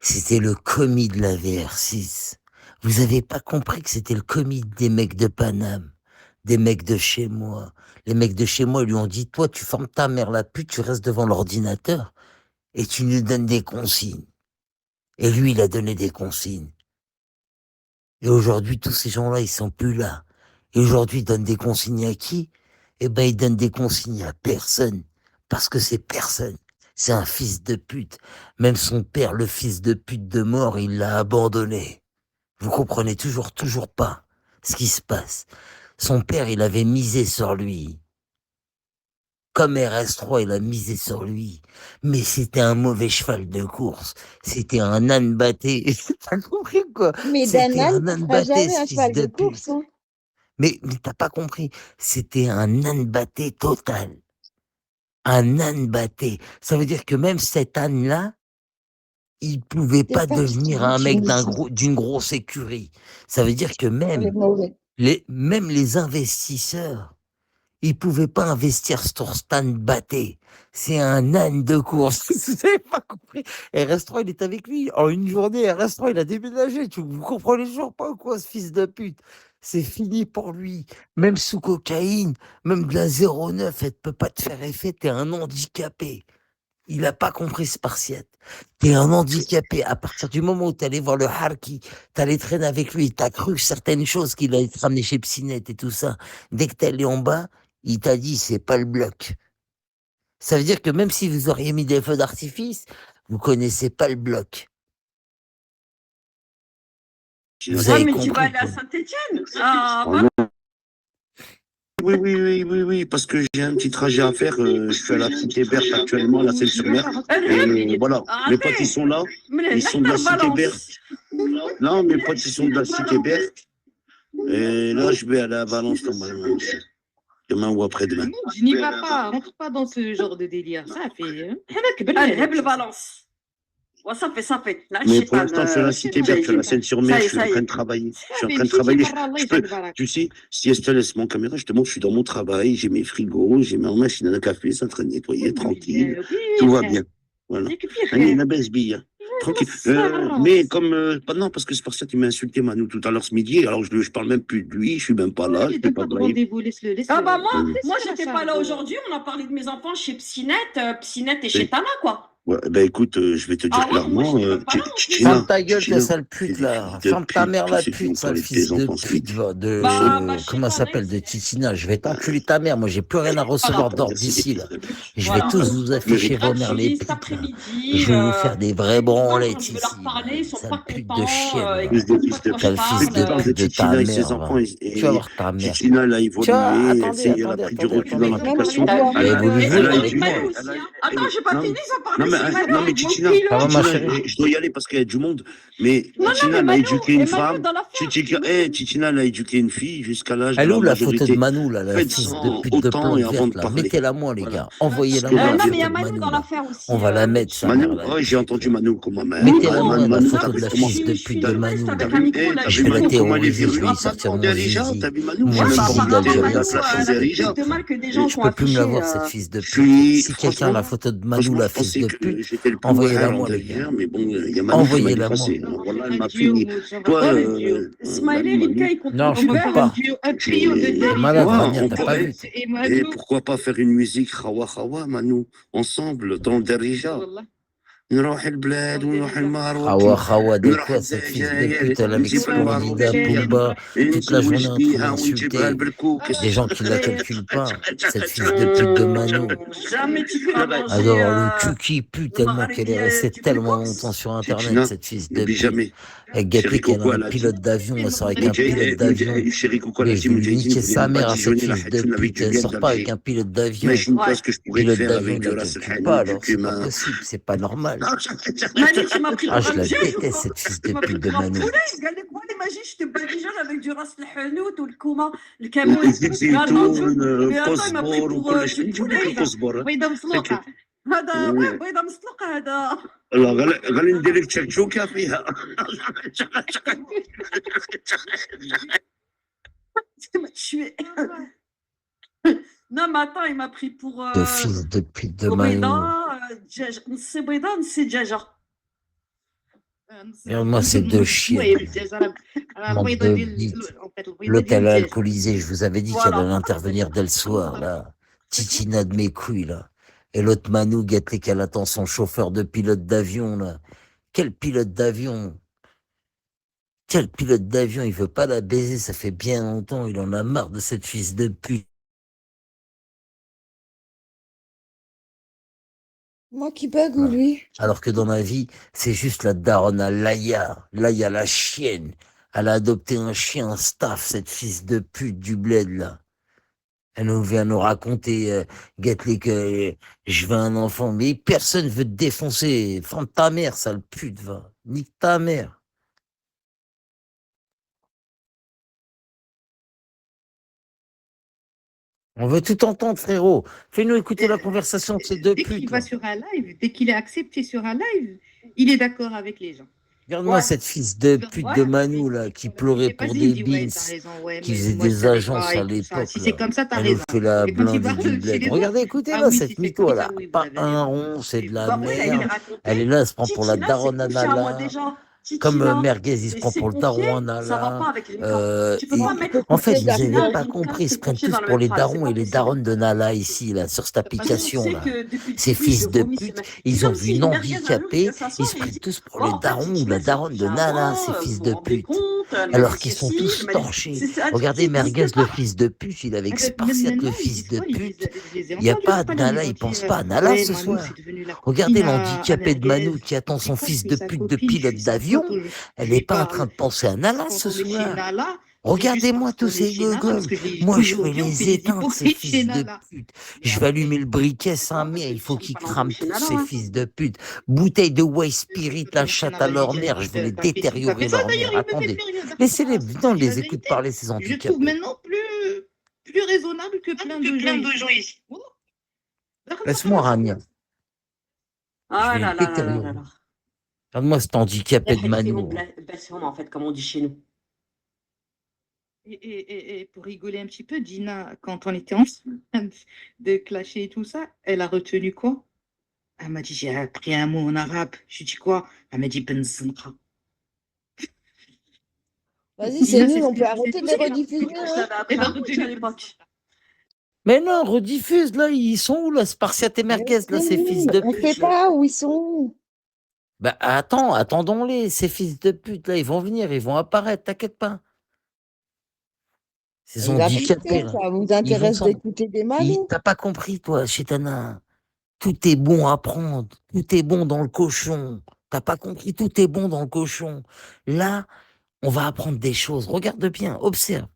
C'était le commis de la VR6. Vous avez pas compris que c'était le commis des mecs de Paname, des mecs de chez moi. Les mecs de chez moi lui ont dit, toi, tu formes ta mère la pute, tu restes devant l'ordinateur et tu nous donnes des consignes. Et lui, il a donné des consignes. Et aujourd'hui, tous ces gens-là, ils sont plus là. Et aujourd'hui, il donne des consignes à qui? Eh ben, il donne des consignes à personne. Parce que c'est personne. C'est un fils de pute. Même son père, le fils de pute de mort, il l'a abandonné. Vous comprenez toujours pas ce qui se passe. Son père, il avait misé sur lui. Comme RS3, il a misé sur lui. Mais c'était un mauvais cheval de course. C'était un âne batté. T'as compris, quoi? Mais C'était d'un âne, un ça âne fera batté, jamais ce un fils cheval de de pute. course. Hein. Mais t'as pas compris. C'était un âne batté total. Un âne batté. Ça veut dire que même cet âne-là, il pouvait C'est pas pas ce devenir que un tu mec me dis. d'une grosse écurie. Ça veut dire que On est mauvais. même les investisseurs, ils pouvaient pas investir sur Stan Batté. C'est un âne de course. Vous avez pas compris. RS3, il est avec lui. En une journée, RS3, il a déménagé. Vous comprenez toujours pas quoi, ce fils de pute? C'est fini pour lui. Même sous cocaïne, même de la 09, elle peut pas te faire effet. T'es un handicapé. Il a pas compris Spartiate. T'es un handicapé. À partir du moment où t'allais voir le Harki, t'allais traîner avec lui, t'as cru certaines choses qu'il allait te ramener chez Psynet et tout ça. Dès que t'es allé en bas, il t'a dit c'est pas le bloc. Ça veut dire que même si vous auriez mis des feux d'artifice, vous connaissez pas le bloc. Vous Ouais, avez mais tu vas compris, aller à quoi. Saint-Étienne. Ah, Oh non. Oui, parce que j'ai un petit trajet à faire. Je suis à la Cité Berthe actuellement, à la Seine-sur-Mer. Et voilà, mes potes, ils sont là. Ils sont de la Cité Berthe. Non, mes potes, ils sont de la Cité Berthe. Et là, je vais aller à Valence demain ou après-demain. Je n'y vais pas, rentre pas dans ce genre de délire. Ça fait. هب الفالنس وصافي صافي Mais pour l'instant, je suis à la Cité Berthe, je suis à la Seine-sur-Mer, je suis en train de travailler. Je suis en train de travailler. Tu sais, si je te laisse mon caméra, je te montre, je suis dans mon travail, j'ai mes frigos, j'ai ma machine à café, c'est en train de nettoyer, tranquille. Tout va bien. Voilà. La baisse bille. Tranquille. Mais comme. Non, parce que c'est pour ça qu'il m'a insulté Manu tout à l'heure ce midi. Alors je parle même plus de lui, je suis même pas là. Je n'ai pas de rendez-vous, laisse-le. Ah bah moi j'étais pas là aujourd'hui, on a parlé de mes enfants chez Psynet, Psynet et chez Tana quoi. Ouais, ben écoute, je vais te dire clairement, Ferme ta gueule, ta sale pute là. Ferme ta mère la pute, sale fils de pute. Comment ça s'appelle, de Titina. Je vais t'enculer ta mère. Moi, j'ai plus rien à recevoir d'ordre d'ici là. Je vais tous vous afficher vos mères les putes. Je vais vous faire des vrais branlettes ici. Sale pute de chienne. Sale fils de pute de ta mère. Tu vas voir ta mère. Titina, elle a évolué, elle a pris du recul dans l'application. Elle a évolué avec moi. Attends, j'ai pas fini, ça parle. Non, mais Titina, je dois y aller parce qu'il y a du monde. Mais Titina, elle a éduqué une femme. Titina, elle a éduqué une fille jusqu'à l'âge de la Elle est où la majorité. photo de Manu, là, la fils de pute de plante verte, là? Mettez-la moi, les gars. Envoyez-la moi. Non, mais il y a Manu dans l'affaire aussi. On va la mettre, ça. Manu, ouais, j'ai entendu Manu comment. Mettez-la moi, la photo de la fils de pute de Manu. Je vais la terroriser, je vais y sortir mon zizi. Moi, je suis d'Algérie, cette fils de pute. Je peux plus me la voir, cette fils de pute. Si quelqu'un a la photo de Manu, la fils de pute, envoyez-la moi, les gars. Mais bon, il y a Manu Envoyez-la moi. Voilà, elle m'a fini. Toi, non, je peux pas. T'es malade, Rania, t'as pas vu. Et pourquoi pas faire une musique Khawa Khawa, Manu, ensemble, dans le Darija. نروح البلاد ونروح المهر Khawa Khawa, de quoi, cette fils de pute, elle avec Spirulida, Pumba, toute la journée en train d'insulter des gens qui la calculent pas. Cette fils de pute de Manu. Alors, le cul qui pue tellement qu'elle est restée tellement longtemps sur Internet, cette fils de pute. Elle gâtait qu'elle a un pilote d'avion, elle sort avec un pilote d'avion. Mais je vais lui niquer sa mère à cette fils de pute. Elle sort pas avec un pilote d'avion. Pilote d'avion, il la calcule pas, alors c'est pas possible, c'est pas normal. Ah, je la déteste, cette fils de pute de Manu. قال لك وانا ما جيش تبقى ديجا avec du راس الحانوت والكومه الكامون قزبر وكل شيء نجيب لك القزبر بيضه مسلوقه هذا بيضه مسلوقه هذا لا غالي ندير لك شكشوكه فيها Non, mais attends, il m'a pris pour. De fils de pute de Manu. نص بيضه نص دجاجه. Moi, c'est deux chiens. L'hôtel alcoolisé, je vous avais dit qu'elle allait intervenir dès le soir, là. Titina de mes couilles, là. Et l'autre Manu, gâté qu'elle attend son chauffeur de pilote d'avion, là. Quel pilote d'avion? Quel pilote d'avion, il veut pas la baiser, ça fait bien longtemps, il en a marre de cette fils de pute. Moi qui bug ou lui? Alors que dans ma vie, c'est juste la daronne à Laïa. Laïa, la chienne. Elle a adopté un chien, un staff, cette fils de pute du bled, là. Elle nous vient nous raconter, Gatley, que je veux un enfant. Mais personne veut te défoncer. Femme de ta mère, sale pute, va. Nique ta mère. On veut tout entendre, frérot. Fais-nous écouter la conversation de ces deux Dès qu'il putes. va là. sur un live, dès qu'il est accepté sur un live, il est d'accord avec les gens. Regarde-moi Ouais. cette fils de pute de Manu, là, qui pleurait C'est pas pour il des dit ouais, beans, t'as raison, ouais, qui mais faisait moi je des savais agences pas à et tout ça. l'époque. Si c'est comme ça, t'as Elle nous raison. fait la Et quand il va blindée du chez bled. les Regardez, autres, écoutez, ah là, oui, cette si c'est mytho, comme elle ça, a oui, vous pas avez un raison. rond, c'est de la Bah ouais, là, il merde. racontait. Elle est là, elle se prend pour la Titina, c'est daronne à couché à moi Nala. déjà. Comme Titina, Merguez, il se prend c'est pour le daron à confié, ça va pas Nala. avec Rimka. Tu peux Et pas mettre en fait, vous Titina n'avez et pas Rimka, compris, ils se c'est prennent confié tous dans la pour même les phrase, c'est darons pas et les possible. daronnes de Nala ici, là, sur cette Parce que tu application, sais là. que depuis le Ces début, je fils de vomis ces pute, mecs. C'est ils ont comme vu si une Merguez un jour il handicapée, vient s'asseoir ils se et il prennent dit tous pour ouais, les en fait, darons ou Titina, la c'est daronne couché de à Nala, ces moi, fils vous de vous rendez pute. compte, elle m'a Alors dit qu'ils sont ceci, tous elle m'a dit. torchés. C'est un truc qui Regardez n'existe Merguez, le pas. fils de pute, il est avec Même Spartiate, le maintenant, ils fils disent de quoi? pute. Je les ai Il n'y a entendus pas tout à de l'heure, Nala, ils ont il dit pense pas à Nala ouais, ce Manu, soir. c'est devenu la Regardez copine à l'handicapé de Manu Merguez. qui attend Je dis son quoi, je fils suis de sa pute de copine, je pilote suis sa d'avion. pote, Elle je n'est lui pas en parle. train de penser à Nala Quand ce on est chez soir. Nala, c'est juste Regardez-moi parce tous qu'on est ces chez Nala, parce gogoles. que je l'ai Moi, je vais aujourd'hui, on fait les les éteindre, ces hypocrites chez fils de Nala. pute. Mais Je vais arrêtez. allumer le briquet, sa En fait, mère. Il faut je qu'ils pas non plus crament chez tous, Nala. ces Hein. fils de pute. Bouteille de White Spirit, la Comme chez chatte à Nala, j'ai leur dit mère. Je vais les t'as fait ci, t'as fait détériorer ça. leur D'ailleurs, mère. il me fait Attendez. plus rien d'argent. Laissez-les, C'est putain, on la les écoute vérité. parler, ces Je trouve handicapés. maintenant plus raisonnable que plein de gens ici. Voilà. Laisse-moi, Rania. Je Ah vais là les là là là là détériorer. là. Regarde-moi cet handicapé de Manu. Mon blessement, en fait, comme on dit chez nous. Et pour rigoler un petit peu, Dina, quand on était enceinte de clasher et tout ça, elle a retenu quoi? Elle m'a dit, j'ai appris un mot en arabe. Je lui ai dit quoi? Elle m'a dit, Benzinra. Vas-y, c'est Dina, nul, on peut c'est arrêter de tout. les rediffuser. Je Hein. l'avais appris Elle a à Butch à retenu l'époque. Mais non, rediffuse, là, ils sont où, là, Spartiate et Merguez, là, ces fils de On sait pute, là? pas où ils sont. Bah, attendons-les, ces fils de pute, là, ils vont venir, ils vont apparaître, t'inquiète pas. Ces Il va handicapés, pousser, là, ça vous ils vont intéresse s'en... d'écouter des malous. T'as pas compris, toi, Chétana. Tout est bon à prendre, tout est bon dans le cochon. T'as pas compris, tout est bon dans le cochon. Là, on va apprendre des choses. Regarde bien, observe.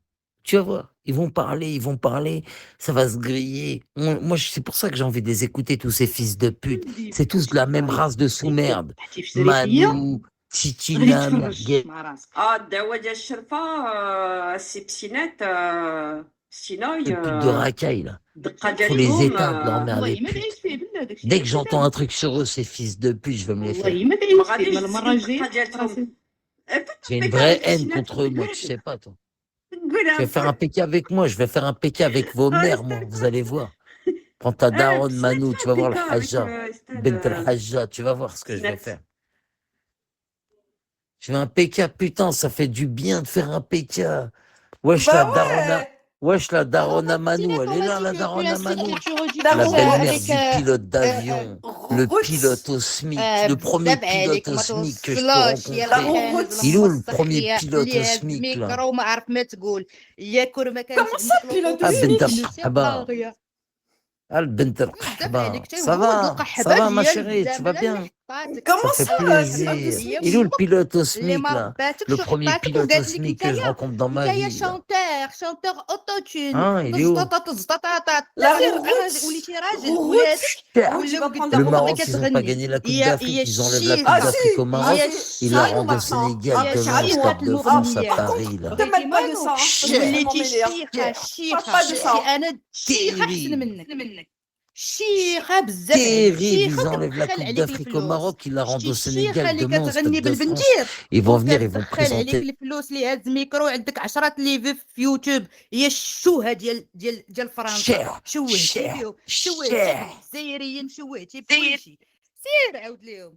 Tu vas voir, ils vont parler, ça va se griller. Moi, c'est pour ça que j'ai envie de les écouter, tous ces fils de pute. C'est tous de la même race de sous-merde. Manu, Titina, Merguez. Ah, Dawa Dia Sherpa, ces petits-nets, Sinoï, Ces putes de racaille, là. Faut les éteindre, leur mère, les putes. Dès que j'entends un truc sur eux, ces fils de pute, je vais me les faire. J'ai une vraie haine contre eux, moi, tu sais pas, toi. Je vais faire un PK avec moi, je vais faire un PK avec vos mères, moi, vous allez voir. Prends ta daronne, Manu, tu vas voir le Hajja. Bent el Hajja, tu vas voir ce que je vais faire. Je fais un PK, putain, ça fait du bien de faire un PK. Wesh, la daronne. Wesh, la daronne à Manu, elle est là, la daronne à Manu. La belle-mère du pilote d'avion, le pilote au SMIC, le premier pilote au SMIC que je peux rencontrer. Il est où le premier pilote au SMIC, là? Comment ça, pilote Ah, de Bent SMIC? el Qahba. Ah, le Bent el Qahba. Ça va, ma chérie, tu vas bien? Comment Ça fait ça, plaisir. c'est pas possible. Il est où le pilote au SMIC, là? Le premier pilote au SMIC que je rencontre dans ma vie. Là. chanteur autotune. Hein, il est où? La Le Maroc, ils n'ont pas gagné la Coupe d'Afrique, ils enlèvent la Coupe d'Afrique au Maroc, ils la rendent au Sénégal, demain au Stade de France à Paris. Là. Ne mêle pas de ça. Hein. Je vais m'en mêler, hein. Parle pas de ça. Terrible, ils enlèvent la Coupe d'Afrique au Maroc, ils la rendent au Sénégal, demain au Stade de France. Ils vont venir, ils vont présenter. الفلوس اللي هز ميكرو عندك 10 ليفي في يوتيوب هي الشوهه ديال فرنسا شير شوهتي شير فيهم شير الجزائريين شوهتي بكلشي سير عاود ليهم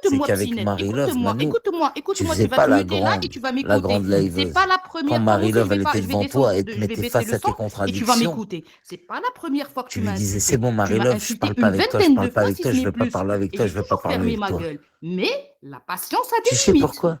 C'est Écoute-moi, qu'avec Psinette, Marie-Love, écoute-moi, Mano, écoute-moi, tu écoute-moi, faisais tu vas pas te la muter là et tu vas grande m'écouter. C'est liveuse. pas la Quand première fois, moi aussi, Marie-Love, elle je était vais devant descendre, toi et te je vais mettait baisser face le à tes son et tu vas contradictions, m'écouter. C'est pas la première fois que tu tu lui m'as disais, c'est insulté. bon, Tu m'as Marie-Love, je insulté parle pas une avec toi, je vingtaine parle de pas fois, avec si toi, ce je n'est veux pas plus. parler avec Et toi, j'ai je veux pas toujours parler fermé avec ma toi. gueule. Mais la patience a Tu des sais limites. pourquoi?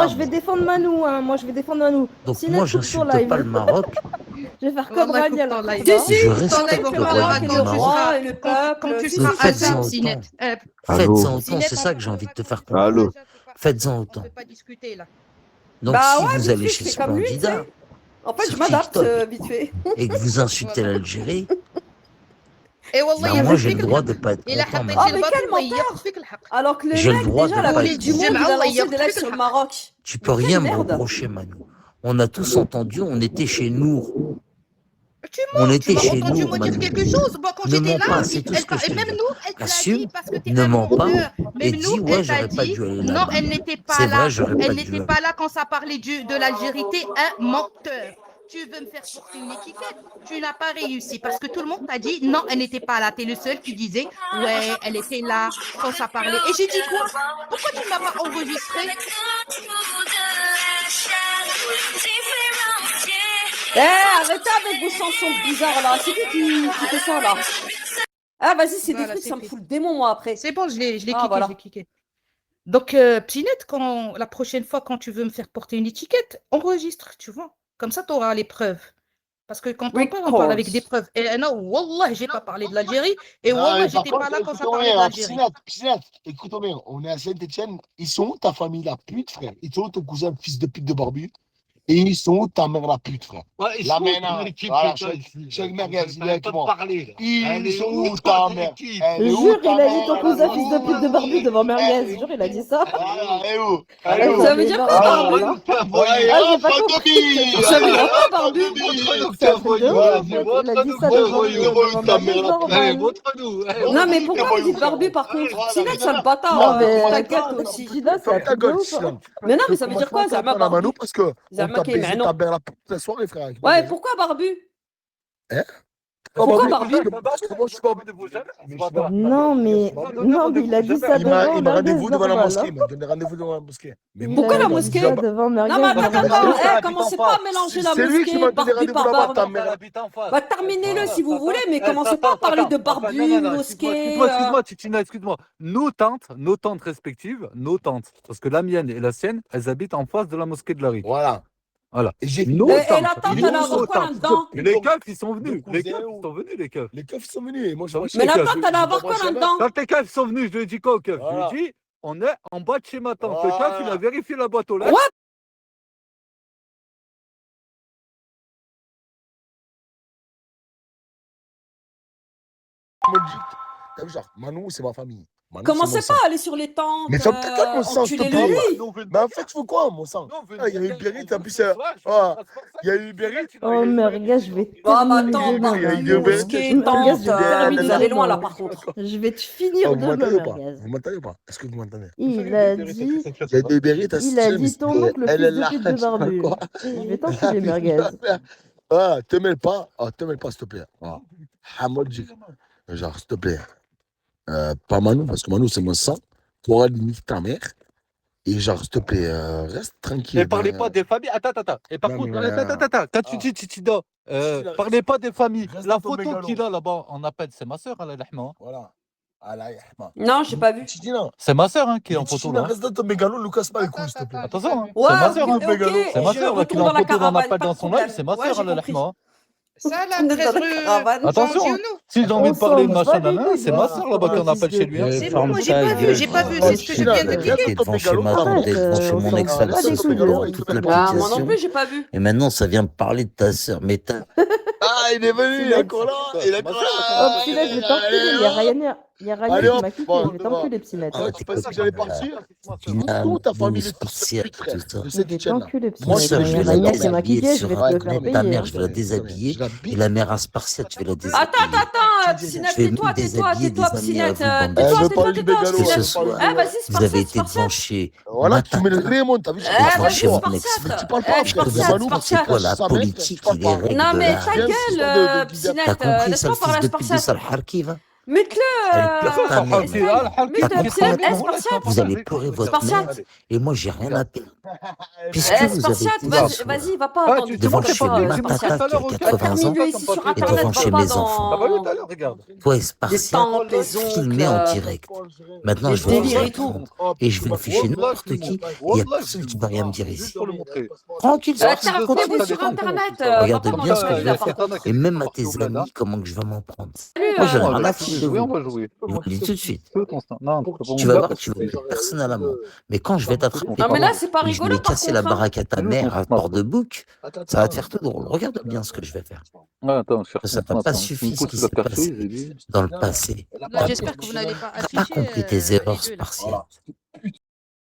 moi, pas, je vais moi. défendre Manou, hein. Moi, je vais défendre Manou. Donc Sinon, moi, coupe ton j'insulte live. pas le Maroc. Je vais faire comme Wallah, Rania coupe ton la live. Corda. Si, Je coupe ton live respecte au le Maroc royaume et du le Maroc. roi et le quand peuple. tu Si, Donc seras si, si, faites-en azab, si. Sinet. autant. Allô. Faites-en autant, Sinet, c'est ça que j'ai envie de te faire Allô. comprendre. Faites-en autant. On peut pas discuter là. Donc Bah si ouais, vous vite allez fait, chez je fais comme lui, tu sais. Splendida, En fait, je sur m'adapte TikTok, vite fait. et que vous insultez l'Algérie, Et wallah, ben il moi a j'ai le fait droit le de pas être Il a content, حطيت Oh, madame. mais الباطل quel menteur! ويقفك الحق. Alors que le J'ai le mec, droit déjà, de pas la être Coupe du Monde, الجمعة il a الله lancé des lives يقفك sur le الحق. Maroc. Tu peux Mais rien quelle me merde! reprocher, Manu. On a tous entendu, on était chez nous. Tu On mens, tu était m'as chez entendu nous, me dire Manu. quelque chose. Moi, quand Ne j'étais mens là, pas, c'est tout ce que je et te même dis. nous, elle te l'a Assume, dit parce que t'es ne un mens pas menteur. et Même dis nous, ouais, elle t'a j'aurais pas dit dû aller non, là-bas. elle n'était pas C'est là. vrai, j'aurais pas Elle dû n'était aller. pas là quand ça parlait de l'Algérie. T'es un menteur. Tu veux me faire porter une étiquette. Tu n'as pas réussi parce que tout le monde t'a dit non, elle n'était pas là. T'es le seul qui disait ouais, elle était là quand ça parlait. Et j'ai dit quoi? Pourquoi tu ne m'as pas enregistré? Eh, arrêtez avec vos chansons bizarres là. C'est qui fait ça là? Ah, vas-y, c'est des Voilà, trucs, c'est ça me fait. fout le démon, moi, après. C'est bon, je l'ai Ah, cliqué, je voilà. l'ai cliqué. Donc, Pinette, la prochaine fois, quand tu veux me faire porter une étiquette, enregistre, tu vois. Comme ça, tu auras les preuves. Parce que quand on parle avec des preuves. Et non, Wallah, j'ai pas parlé de l'Algérie. Et Non, Wallah, mais par j'étais pas contre, là quand ça écoute-moi parlait de bien, l'Algérie. Pinette, écoute-moi bien, on est à Saint-Etienne, ils sont où ta famille la pute, frère? Ils sont où ton cousin, fils de pute de barbu? Et ils sont où ta mère la pute, frère? Ouais, La sont où mère, ton équipe, voilà, putain, Cheikh Merguez, il est t'arrêtes avec pas de moi. parler, là. Elle Ils est sont où où ton ta mère? équipe? Elle est où Jure, ta il a dit ton mère? cousin fils de pute de barbu devant Merguez. Jure, il a dit ça. Voilà, elle est où? Elle Elle est est où? où? Ça veut dire quoi, barbu? Ouais, Ah, j'ai hop, pas un compris. demi! Ça veut Allez, dire quoi, hop, un barbu? demi! Montre-nous que C'est un t'es truc de voyou. ouf, en fait. Il a dit ça devant ta Merguez, mère la pute. Allez, normal. montre-nous. Non, mais pourquoi vous dites barbu, par contre? Pinette, sale bâtard. Non, Ferme mais ta gueule, toi aussi. Gina, c'est un truc de ouf. Mais non, mais ça veut dire quoi, Zama barbu? Parce que on Zama t'a qui est baisé ta maintenant. mère la pute la soirée, frère. avec Ouais, Merguez. pourquoi barbu? Hein? Pourquoi barbu? Parce que moi, je suis barbu de vous jamais. Non, mais il a dit ça Il m'a devant Merguez, rendez-vous devant la normal. mosquée. Il m'a donné rendez-vous devant la mosquée. Mais Pourquoi la il a dit mosquée? ça. devant Merguez, Non, mais attends, normal. commencez pas à mélanger la C'est lui qui mosquée, m'a donné barbu rendez-vous par là-bas, barbu. ta mère. Bah, terminez-le si vous voulez, mais commencez pas à parler de barbu, mosquée. Excuse-moi, Titina, excuse-moi. Nos tantes respectives, nos tantes, parce que la mienne et la sienne, elles habitent en face de la mosquée de la rue. Voilà. Voilà. Et j'ai Nos Et la tantes, tante, elle a avoir quoi là-dedans? Mais les keufs, ils sont venus. Nos Les cousins, keufs, ils sont venus, les keufs. Les keufs sont venus. Et moi, je Mais la tante, elle a avoir quoi là-dedans? Quand les keufs sont venus, je lui ai dit quoi aux keufs? Voilà. Je lui ai dit, on est en bas de chez ma tante. Le Voilà. keuf, il a vérifié la boîte aux lettres. Ouais. T'as vu, genre, Manou, c'est ma famille. Manou, Commencez c'est pas mon à aller sur les tantes. Mais ça me tacle, mon sang, s'il te enculez-le plaît. lui. Mais en fait, tu veux quoi, mon sang? Ah, il y a eu Bérite, en plus, il y a eu Bérite. Oh, Merguez, je vais Ah, bah terminer attends, demain. il y a eu barbu, deux mosquée, Merguez, tante, je vais terminer vous allez loin là demain. par contre. Je vais te finir Vous demain, m'entendez ou pas? Merguez. Vous m'entendez ou pas? Est-ce que vous m'entendez? Il a dit, Il y a des Bérite à il a dit ton oncle, le elle fils est de là. pute de barbu. Quoi? Je vais t'enculer, Merguez. Ah, te mêle pas. Ah, te mêle pas, s'il te plaît. Ah, Hamodjik. Genre, s'il te plaît. Pas Manou, parce que Manou, c'est mon sang. Tu auras limite ta mère. Et genre, s'il te plaît, reste tranquille. Et parlez pas des familles. Attends. Et par Non, contre, mais, attends. Quand tu dis Titida, parlez pas des familles. Reste La dans ton photo mégalo. qu'il a là-bas en appel, c'est ma soeur, Allah Lahma. Voilà. Allah yahma. Non, j'ai pas vu. Titina. C'est ma soeur qui est en photo Titina, là. reste dans ton mégalo, nous casse pas les couilles, s'il te plaît. Attention, Ouais, c'est ma soeur. ok, C'est ma je soeur qui est retourne en dans la photo dans caravane, appel pas dans de son problème. live. C'est ma Ouais, soeur, j'ai Allah compris. Lahma. Ça, la Dans la 13 rue caravane. Attention, Jean Giono. si j'ai envie On de parler de s'en machin, bat les couilles, c'est ma voilà. soeur là-bas qui en appelle chez lui. C'est bon, moi j'ai pas vu, c'est ce que je viens de Titina, cliquer. T'es devant chez ma tante, t'es devant chez mon ex, elle pas des se couilles, souvient hein. de toute Ah, moi non l'application. plus, j'ai pas vu. Et maintenant, ça vient me parler de ta sœur. Mais t'as. Ah, il est venu, il est encore là. Il est encore Oh, là. Psynet, je vais t'enculer. Il y a Ryan Allez, qui hop, m'a quitté. bon, Je vais t'enculer, Psynet. Ah, tu pensais que j'allais partir? Tina, Toute ta famille, Bouze, les Spartiate, fils de pute, tout frère. ça. De Je cette vais chaîne-là. t'enculer, Moi, Psynet. sœur, je Il y a vais la Ryan qui m'a déshabiller quitté. Je sur vais te Ouais, le non, faire mais ta payer. mère, je vais la déshabiller. Je la Et bite. la mère à Spartiate, je vais la Attends, déshabiller. Psynet, Je vais tais-toi, même déshabiller des amis à Psynet. vous, bande de Elle Tais-toi, veut fils. parler du tais-toi, mégalo. Que ce elle soit, veut parler Eh, du- vas-y, vous avez Spartiate, été devant Spartiate. chez Voilà, ma tu mets le tante, vrai monde, t'as vu? Eh, devant vas-y, chez mon Spartiate. ex-frère. Tu parles pas, Eh, frère. Spartiate, Manou, C'est quoi la sa mère, politique tu parles et les pas. règles Non, de mais l'art? ta Viens, gueule, histoire de Psynet. T'as compris, ça, Laisse-moi le fils parler à de pute de Spartiate. Salharki, va? Mets-le, Elle pleure ta mère. Mets-le, T'as compris Psynet, maintenant? Spartiate. Vous allez pleurer votre mère Spartiate. et moi, j'ai rien à perdre. Puisque Eh, vous avez Spartiate, été ce vas-y, soir vas-y, va pas Ah, dans tu des devant trucs chez comme ça, ma Spartiate. tata qui a 80 ans Termine-le ici sur et Internet, devant va chez pas mes enfants. Ah bah oui, tout à dans l'heure, regarde. Toi et les Spartiate, tantes, les filmé en oncles, direct. Maintenant, les je vais vous délires et faire tout. prendre. Et je vais afficher n'importe qui. Il n'y a personne qui va rien me dire ici. Tranquille, Spartiate, Termine-le continue. sur Internet, va Regarde pas dans bien la ce que je famille, vais là, par faire. contre. Et même à tes amis, comment que je vais m'en prendre. Salut, Moi, j'en ai euh, rien à foutre de On vous. va jouer. Je vous le dis tout de suite. Non, Tu vas voir, tu vas être personnellement. Mais quand je vais t'attraper, Non, mais là, c'est pas et je rigolo, vais par casser la contre, hein. baraque à ta mère à port de bouc, ça va te faire tout drôle. Regarde bien ce que je vais faire. Attends, je Ça t'a pas suffi ce qui s'est passé dans le passé. Là, j'espère que vous n'allez pas T'as pas afficher compris tes les erreurs deux, là. spartiates.